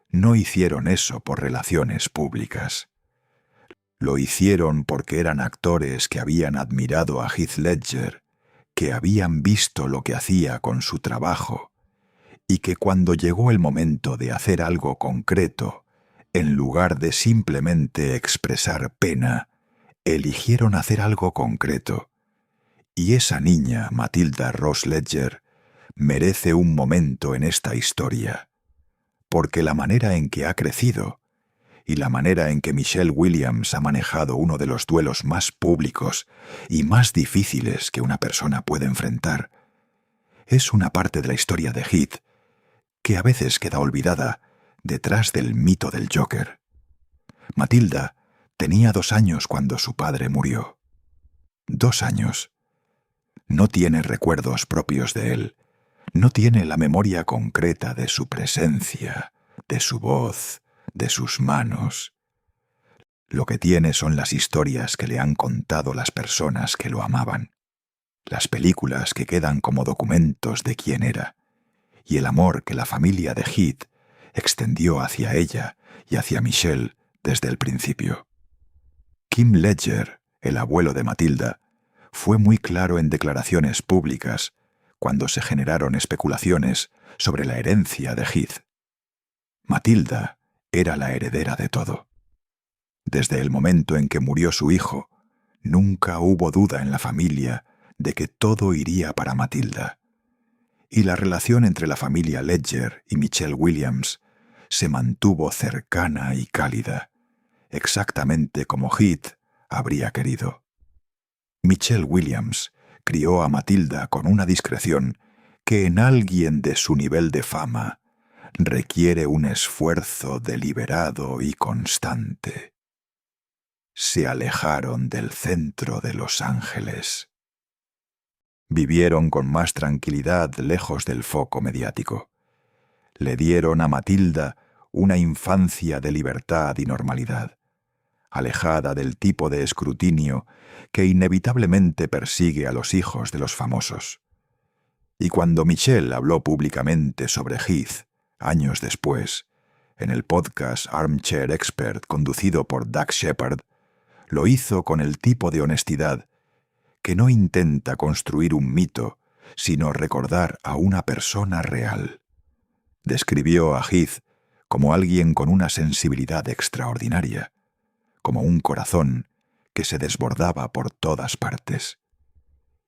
no hicieron eso por relaciones públicas. Lo hicieron porque eran actores que habían admirado a Heath Ledger, que habían visto lo que hacía con su trabajo, y que cuando llegó el momento de hacer algo concreto, en lugar de simplemente expresar pena, eligieron hacer algo concreto. Y esa niña, Matilda Ross Ledger, merece un momento en esta historia, porque la manera en que ha crecido y la manera en que Michelle Williams ha manejado uno de los duelos más públicos y más difíciles que una persona puede enfrentar, es una parte de la historia de Heath que a veces queda olvidada detrás del mito del Joker. Matilda Tenía 2 años cuando su padre murió. 2 años. No tiene recuerdos propios de él. No tiene la memoria concreta de su presencia, de su voz, de sus manos. Lo que tiene son las historias que le han contado las personas que lo amaban, las películas que quedan como documentos de quién era, y el amor que la familia de Heath extendió hacia ella y hacia Michelle desde el principio. Kim Ledger, el abuelo de Matilda, fue muy claro en declaraciones públicas cuando se generaron especulaciones sobre la herencia de Heath. Matilda era la heredera de todo. Desde el momento en que murió su hijo, nunca hubo duda en la familia de que todo iría para Matilda. Y la relación entre la familia Ledger y Michelle Williams se mantuvo cercana y cálida, exactamente como Heath habría querido. Michelle Williams crió a Matilda con una discreción que en alguien de su nivel de fama requiere un esfuerzo deliberado y constante. Se alejaron del centro de Los Ángeles. Vivieron con más tranquilidad lejos del foco mediático. Le dieron a Matilda una infancia de libertad y normalidad, alejada del tipo de escrutinio que inevitablemente persigue a los hijos de los famosos. Y cuando Michelle habló públicamente sobre Heath, años después, en el podcast Armchair Expert conducido por Doug Shepard, lo hizo con el tipo de honestidad que no intenta construir un mito, sino recordar a una persona real. Describió a Heath como alguien con una sensibilidad extraordinaria, como un corazón que se desbordaba por todas partes,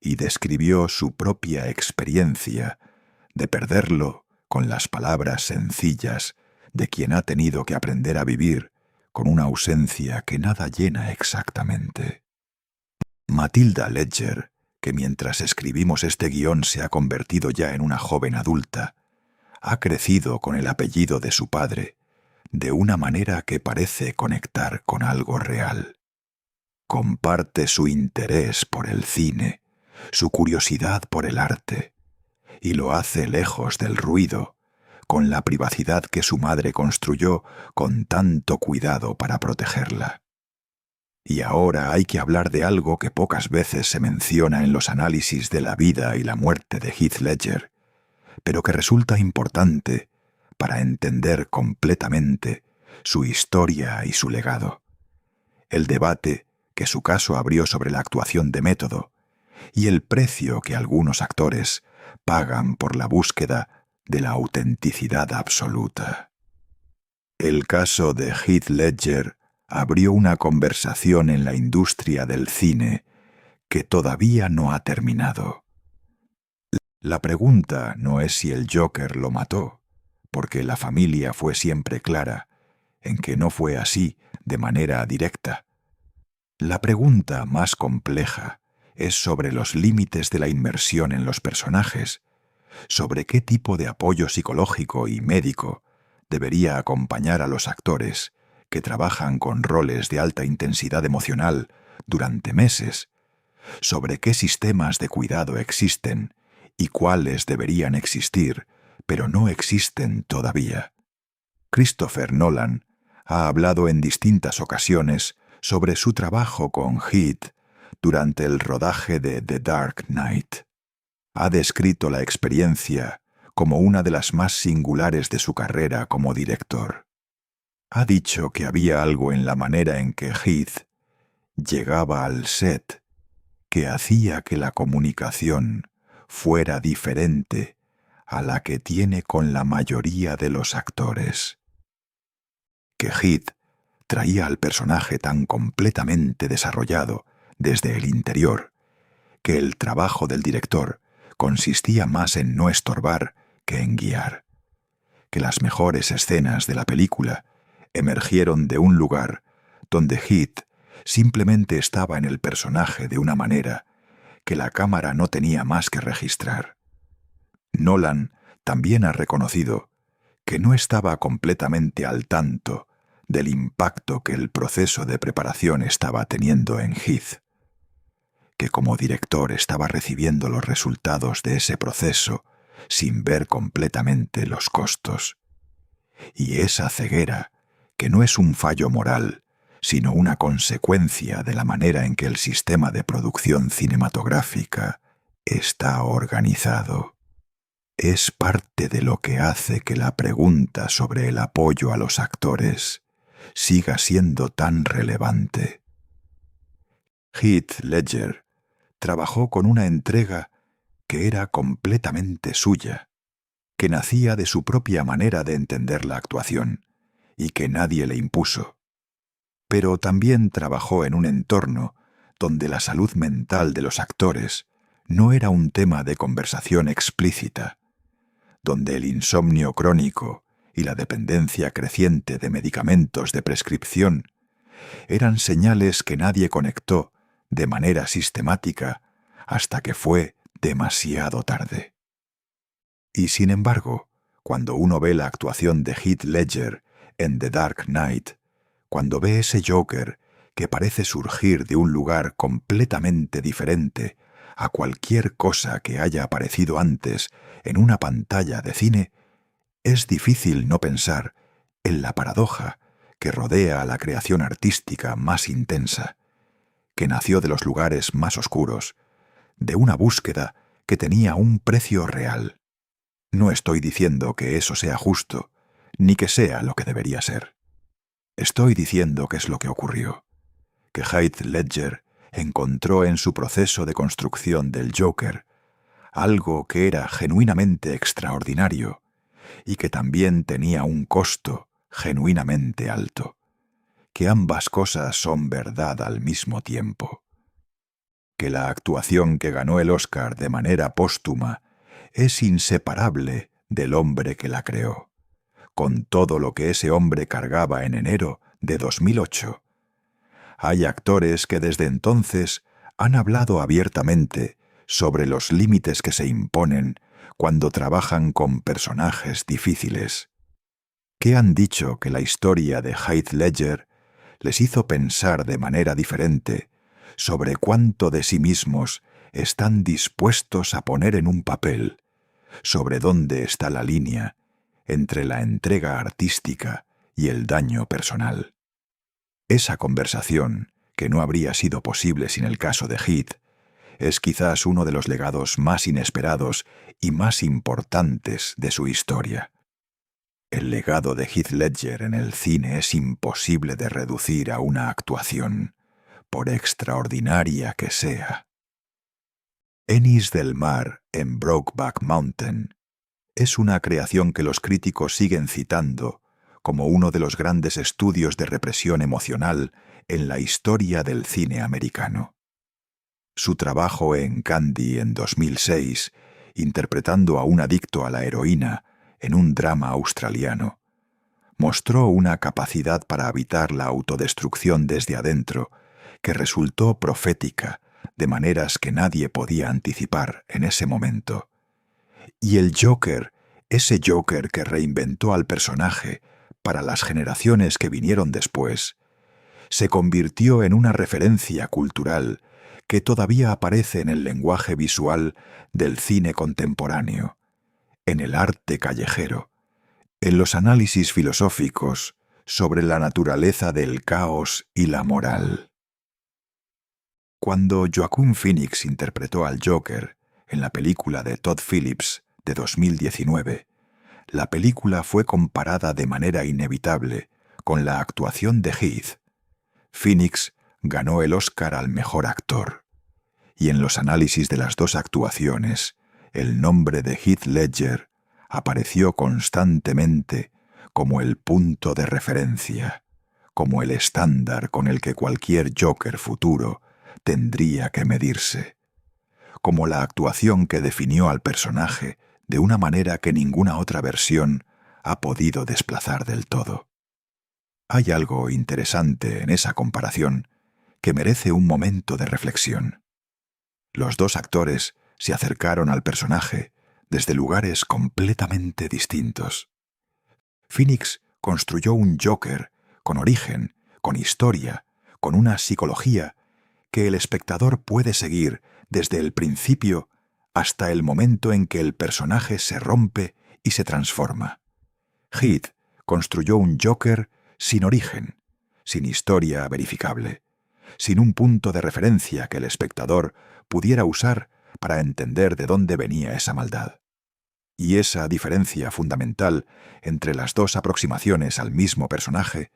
y describió su propia experiencia de perderlo con las palabras sencillas de quien ha tenido que aprender a vivir con una ausencia que nada llena exactamente. Matilda Ledger, que mientras escribimos este guión se ha convertido ya en una joven adulta, ha crecido con el apellido de su padre, de una manera que parece conectar con algo real. Comparte su interés por el cine, su curiosidad por el arte, y lo hace lejos del ruido, con la privacidad que su madre construyó con tanto cuidado para protegerla. Y ahora hay que hablar de algo que pocas veces se menciona en los análisis de la vida y la muerte de Heath Ledger, pero que resulta importante para entender completamente su historia y su legado. El debate que su caso abrió sobre la actuación de método y el precio que algunos actores pagan por la búsqueda de la autenticidad absoluta. El caso de Heath Ledger abrió una conversación en la industria del cine que todavía no ha terminado. La pregunta no es si el Joker lo mató, porque la familia fue siempre clara en que no fue así de manera directa. La pregunta más compleja es sobre los límites de la inmersión en los personajes, sobre qué tipo de apoyo psicológico y médico debería acompañar a los actores que trabajan con roles de alta intensidad emocional durante meses, sobre qué sistemas de cuidado existen y cuáles deberían existir, pero no existen todavía. Christopher Nolan ha hablado en distintas ocasiones sobre su trabajo con Heath durante el rodaje de The Dark Knight. Ha descrito la experiencia como una de las más singulares de su carrera como director. Ha dicho que había algo en la manera en que Heath llegaba al set que hacía que la comunicación fuera diferente a la que tiene con la mayoría de los actores. Que Heath traía al personaje tan completamente desarrollado desde el interior, que el trabajo del director consistía más en no estorbar que en guiar, que las mejores escenas de la película emergieron de un lugar donde Heath simplemente estaba en el personaje de una manera que la cámara no tenía más que registrar. Nolan también ha reconocido que no estaba completamente al tanto del impacto que el proceso de preparación estaba teniendo en Heath, que como director estaba recibiendo los resultados de ese proceso sin ver completamente los costos. Y esa ceguera, que no es un fallo moral, sino una consecuencia de la manera en que el sistema de producción cinematográfica está organizado, es parte de lo que hace que la pregunta sobre el apoyo a los actores siga siendo tan relevante. Heath Ledger trabajó con una entrega que era completamente suya, que nacía de su propia manera de entender la actuación y que nadie le impuso. Pero también trabajó en un entorno donde la salud mental de los actores no era un tema de conversación explícita, donde el insomnio crónico y la dependencia creciente de medicamentos de prescripción eran señales que nadie conectó de manera sistemática hasta que fue demasiado tarde. Y sin embargo, cuando uno ve la actuación de Heath Ledger en The Dark Knight, cuando ve ese Joker que parece surgir de un lugar completamente diferente a cualquier cosa que haya aparecido antes en una pantalla de cine, es difícil no pensar en la paradoja que rodea a la creación artística más intensa, que nació de los lugares más oscuros, de una búsqueda que tenía un precio real. No estoy diciendo que eso sea justo, ni que sea lo que debería ser. Estoy diciendo que es lo que ocurrió, que Heath Ledger encontró en su proceso de construcción del Joker algo que era genuinamente extraordinario y que también tenía un costo genuinamente alto, que ambas cosas son verdad al mismo tiempo, que la actuación que ganó el Oscar de manera póstuma es inseparable del hombre que la creó, con todo lo que ese hombre cargaba en enero de 2008. Hay actores que desde entonces han hablado abiertamente sobre los límites que se imponen cuando trabajan con personajes difíciles, que han dicho que la historia de Heath Ledger les hizo pensar de manera diferente sobre cuánto de sí mismos están dispuestos a poner en un papel, sobre dónde está la línea entre la entrega artística y el daño personal. Esa conversación, que no habría sido posible sin el caso de Heath, es quizás uno de los legados más inesperados y más importantes de su historia. El legado de Heath Ledger en el cine es imposible de reducir a una actuación, por extraordinaria que sea. Ennis del Mar en Brokeback Mountain es una creación que los críticos siguen citando como uno de los grandes estudios de represión emocional en la historia del cine americano. Su trabajo en Candy en 2006, interpretando a un adicto a la heroína en un drama australiano, mostró una capacidad para evitar la autodestrucción desde adentro que resultó profética de maneras que nadie podía anticipar en ese momento. Y el Joker, ese Joker que reinventó al personaje para las generaciones que vinieron después, se convirtió en una referencia cultural que todavía aparece en el lenguaje visual del cine contemporáneo, en el arte callejero, en los análisis filosóficos sobre la naturaleza del caos y la moral. Cuando Joaquin Phoenix interpretó al Joker en la película de Todd Phillips de 2019, la película fue comparada de manera inevitable con la actuación de Heath. Phoenix ganó el Oscar al mejor actor, y en los análisis de las dos actuaciones, el nombre de Heath Ledger apareció constantemente como el punto de referencia, como el estándar con el que cualquier Joker futuro tendría que medirse, como la actuación que definió al personaje de una manera que ninguna otra versión ha podido desplazar del todo. Hay algo interesante en esa comparación que merece un momento de reflexión. Los dos actores se acercaron al personaje desde lugares completamente distintos. Phoenix construyó un Joker con origen, con historia, con una psicología que el espectador puede seguir desde el principio hasta el momento en que el personaje se rompe y se transforma. Heath construyó un Joker sin origen, sin historia verificable, sin un punto de referencia que el espectador pudiera usar para entender de dónde venía esa maldad. Y esa diferencia fundamental entre las dos aproximaciones al mismo personaje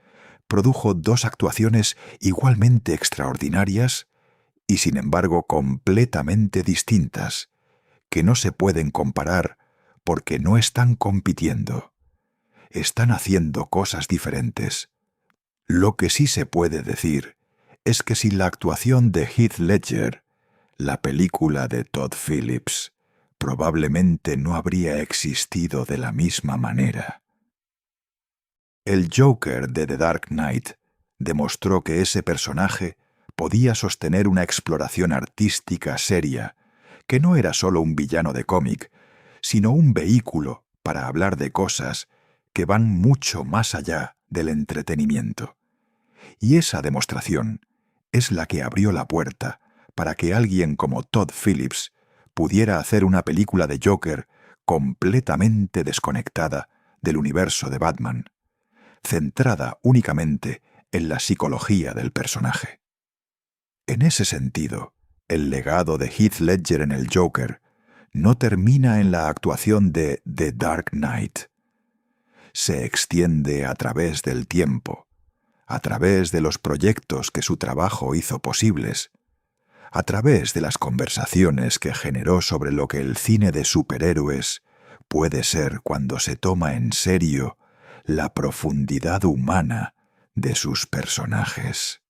produjo dos actuaciones igualmente extraordinarias y sin embargo completamente distintas, que no se pueden comparar porque no están compitiendo. Están haciendo cosas diferentes. Lo que sí se puede decir es que sin la actuación de Heath Ledger, la película de Todd Phillips probablemente no habría existido de la misma manera. El Joker de The Dark Knight demostró que ese personaje podía sostener una exploración artística seria, que no era solo un villano de cómic, sino un vehículo para hablar de cosas que van mucho más allá del entretenimiento. Y esa demostración es la que abrió la puerta para que alguien como Todd Phillips pudiera hacer una película de Joker completamente desconectada del universo de Batman, centrada únicamente en la psicología del personaje. En ese sentido, el legado de Heath Ledger en el Joker no termina en la actuación de The Dark Knight. Se extiende a través del tiempo, a través de los proyectos que su trabajo hizo posibles, a través de las conversaciones que generó sobre lo que el cine de superhéroes puede ser cuando se toma en serio la profundidad humana de sus personajes.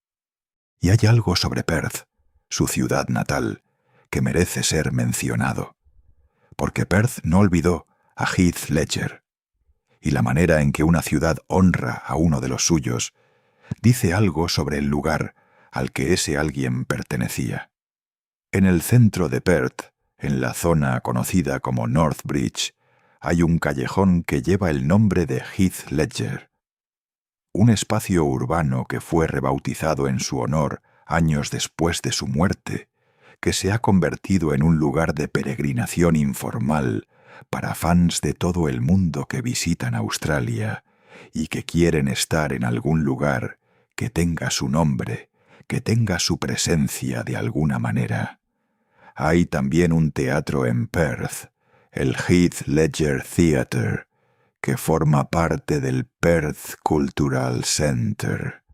Y hay algo sobre Perth, su ciudad natal, que merece ser mencionado, porque Perth no olvidó a Heath Ledger, y la manera en que una ciudad honra a uno de los suyos dice algo sobre el lugar al que ese alguien pertenecía. En el centro de Perth, en la zona conocida como North Bridge, hay un callejón que lleva el nombre de Heath Ledger, un espacio urbano que fue rebautizado en su honor años después de su muerte, que se ha convertido en un lugar de peregrinación informal para fans de todo el mundo que visitan Australia y que quieren estar en algún lugar que tenga su nombre, que tenga su presencia de alguna manera. Hay también un teatro en Perth, el Heath Ledger Theatre, que forma parte del Perth Cultural Centre.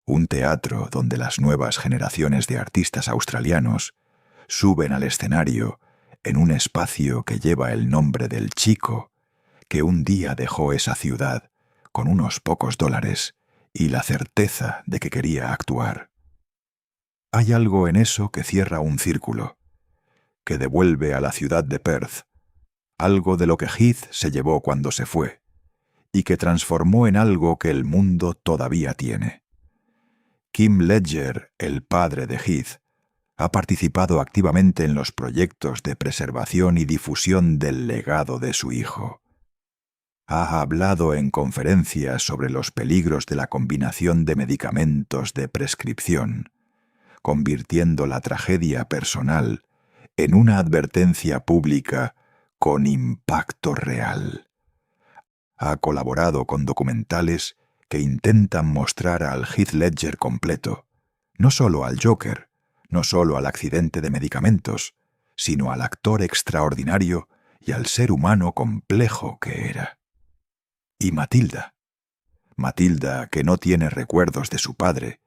Un teatro donde las nuevas generaciones de artistas australianos suben al escenario en un espacio que lleva el nombre del chico que un día dejó esa ciudad con unos pocos dólares y la certeza de que quería actuar. Hay algo en eso que cierra un círculo, que devuelve a la ciudad de Perth algo de lo que Heath se llevó cuando se fue, y que transformó en algo que el mundo todavía tiene. Kim Ledger, el padre de Heath, ha participado activamente en los proyectos de preservación y difusión del legado de su hijo. Ha hablado en conferencias sobre los peligros de la combinación de medicamentos de prescripción, convirtiendo la tragedia personal en una advertencia pública con impacto real. Ha colaborado con documentales que intentan mostrar al Heath Ledger completo, no solo al Joker, no solo al accidente de medicamentos, sino al actor extraordinario y al ser humano complejo que era. Y Matilda, que no tiene recuerdos de su padre,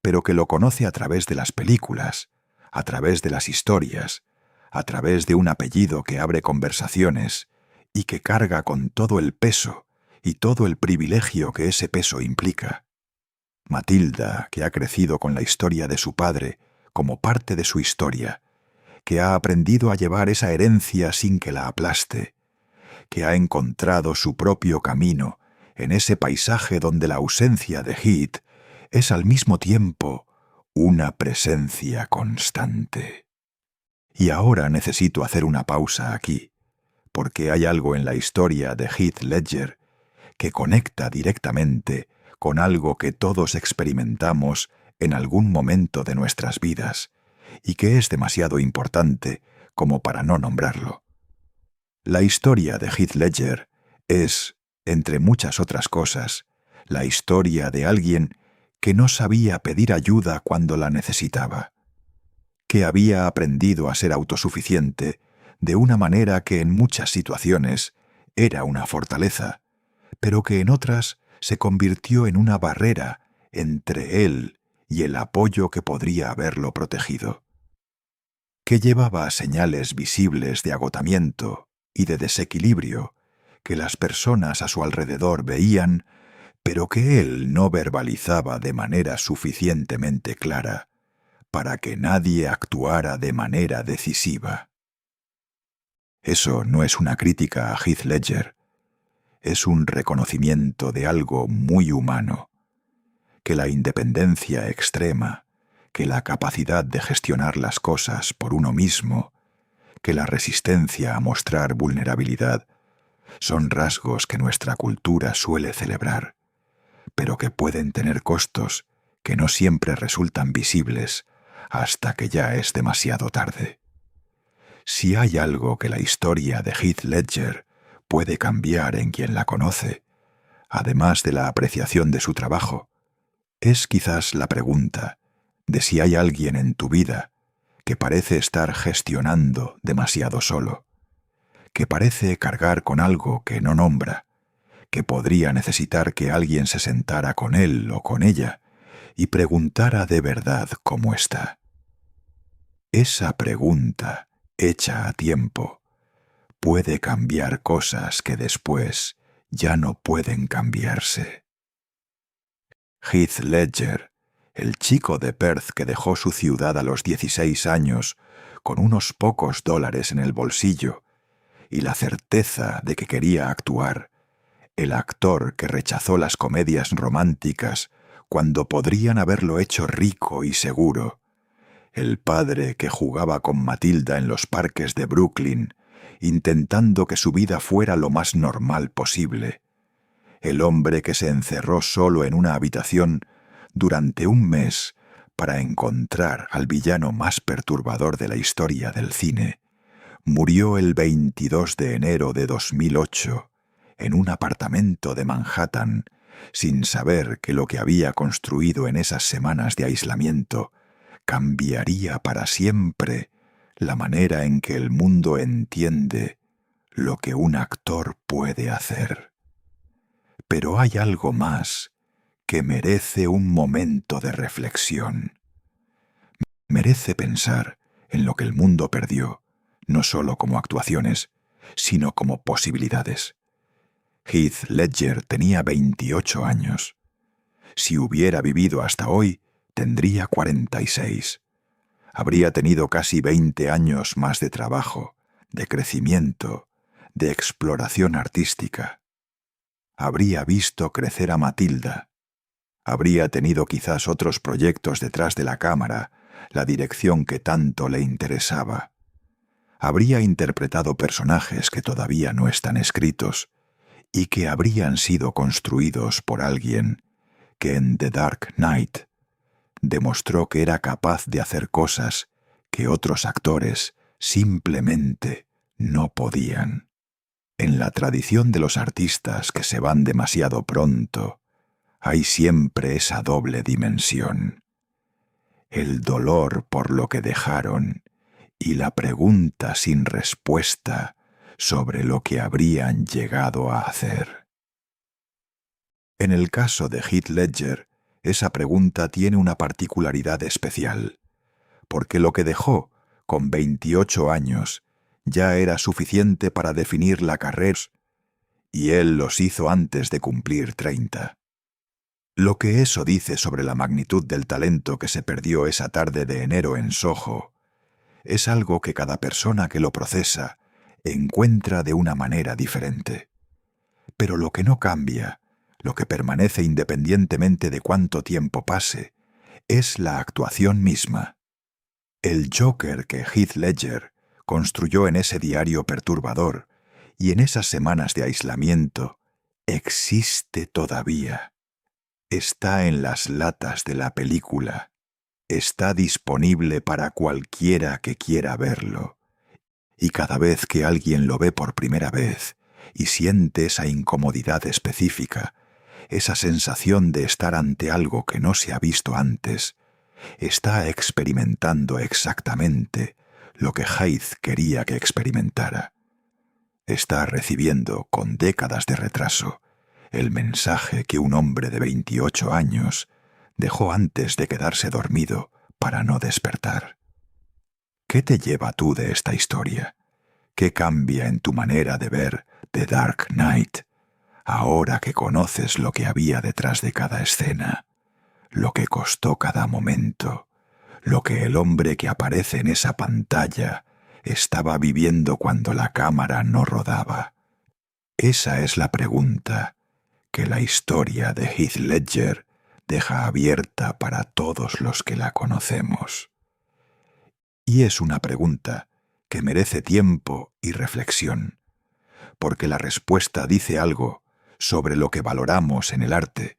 pero que lo conoce a través de las películas, a través de las historias, a través de un apellido que abre conversaciones y que carga con todo el peso y todo el privilegio que ese peso implica. Matilda, que ha crecido con la historia de su padre como parte de su historia, que ha aprendido a llevar esa herencia sin que la aplaste, que ha encontrado su propio camino en ese paisaje donde la ausencia de Heath es al mismo tiempo una presencia constante. Y ahora necesito hacer una pausa aquí, porque hay algo en la historia de Heath Ledger que conecta directamente con algo que todos experimentamos en algún momento de nuestras vidas y que es demasiado importante como para no nombrarlo. La historia de Heath Ledger es, entre muchas otras cosas, la historia de alguien que no sabía pedir ayuda cuando la necesitaba, que había aprendido a ser autosuficiente de una manera que en muchas situaciones era una fortaleza, pero que en otras se convirtió en una barrera entre él y el apoyo que podría haberlo protegido, que llevaba señales visibles de agotamiento y de desequilibrio que las personas a su alrededor veían, pero que él no verbalizaba de manera suficientemente clara para que nadie actuara de manera decisiva. Eso no es una crítica a Heath Ledger, es un reconocimiento de algo muy humano, que la independencia extrema, que la capacidad de gestionar las cosas por uno mismo, que la resistencia a mostrar vulnerabilidad, son rasgos que nuestra cultura suele celebrar, pero que pueden tener costos que no siempre resultan visibles hasta que ya es demasiado tarde. Si hay algo que la historia de Heath Ledger puede cambiar en quien la conoce, además de la apreciación de su trabajo, es quizás la pregunta de si hay alguien en tu vida que parece estar gestionando demasiado solo, que parece cargar con algo que no nombra, que podría necesitar que alguien se sentara con él o con ella y preguntara de verdad cómo está. Esa pregunta, hecha a tiempo, puede cambiar cosas que después ya no pueden cambiarse. Heath Ledger, el chico de Perth que dejó su ciudad a los 16 años con unos pocos dólares en el bolsillo y la certeza de que quería actuar, el actor que rechazó las comedias románticas cuando podrían haberlo hecho rico y seguro, el padre que jugaba con Matilda en los parques de Brooklyn, intentando que su vida fuera lo más normal posible, el hombre que se encerró solo en una habitación durante un mes para encontrar al villano más perturbador de la historia del cine, murió el 22 de enero de 2008 en un apartamento de Manhattan, sin saber que lo que había construido en esas semanas de aislamiento cambiaría para siempre la manera en que el mundo entiende lo que un actor puede hacer. Pero hay algo más que merece un momento de reflexión. Merece pensar en lo que el mundo perdió, no solo como actuaciones, sino como posibilidades. Heath Ledger tenía 28 años. Si hubiera vivido hasta hoy, tendría 46. Habría tenido casi 20 años más de trabajo, de crecimiento, de exploración artística. Habría visto crecer a Matilda. Habría tenido quizás otros proyectos detrás de la cámara, la dirección que tanto le interesaba. Habría interpretado personajes que todavía no están escritos y que habrían sido construidos por alguien que en The Dark Knight demostró que era capaz de hacer cosas que otros actores simplemente no podían. En la tradición de los artistas que se van demasiado pronto, hay siempre esa doble dimensión: el dolor por lo que dejaron y la pregunta sin respuesta sobre lo que habrían llegado a hacer. En el caso de Heath Ledger, esa pregunta tiene una particularidad especial, porque lo que dejó con 28 años ya era suficiente para definir la carrera, y él los hizo antes de cumplir 30. Lo que eso dice sobre la magnitud del talento que se perdió esa tarde de enero en Soho es algo que cada persona que lo procesa encuentra de una manera diferente. Pero lo que no cambia, lo que permanece independientemente de cuánto tiempo pase, es la actuación misma. El Joker que Heath Ledger construyó en ese diario perturbador y en esas semanas de aislamiento existe todavía. Está en las latas de la película. Está disponible para cualquiera que quiera verlo. Y cada vez que alguien lo ve por primera vez y siente esa incomodidad específica, esa sensación de estar ante algo que no se ha visto antes, está experimentando exactamente lo que Haid quería que experimentara. Está recibiendo, con décadas de retraso, el mensaje que un hombre de 28 años dejó antes de quedarse dormido para no despertar. ¿Qué te lleva tú de esta historia? ¿Qué cambia en tu manera de ver The Dark Knight, ahora que conoces lo que había detrás de cada escena, lo que costó cada momento, lo que el hombre que aparece en esa pantalla estaba viviendo cuando la cámara no rodaba? Esa es la pregunta que la historia de Heath Ledger deja abierta para todos los que la conocemos. Y es una pregunta que merece tiempo y reflexión, porque la respuesta dice algo sobre lo que valoramos en el arte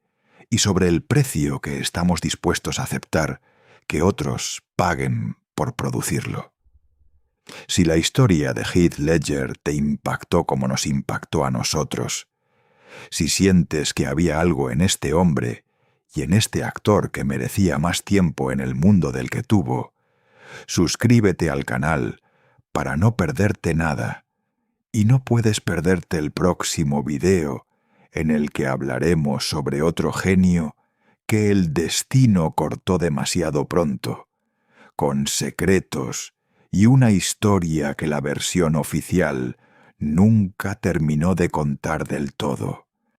y sobre el precio que estamos dispuestos a aceptar que otros paguen por producirlo. Si la historia de Heath Ledger te impactó como nos impactó a nosotros, si sientes que había algo en este hombre y en este actor que merecía más tiempo en el mundo del que tuvo, suscríbete al canal para no perderte nada, y no puedes perderte el próximo video en el que hablaremos sobre otro genio que el destino cortó demasiado pronto, con secretos y una historia que la versión oficial nunca terminó de contar del todo.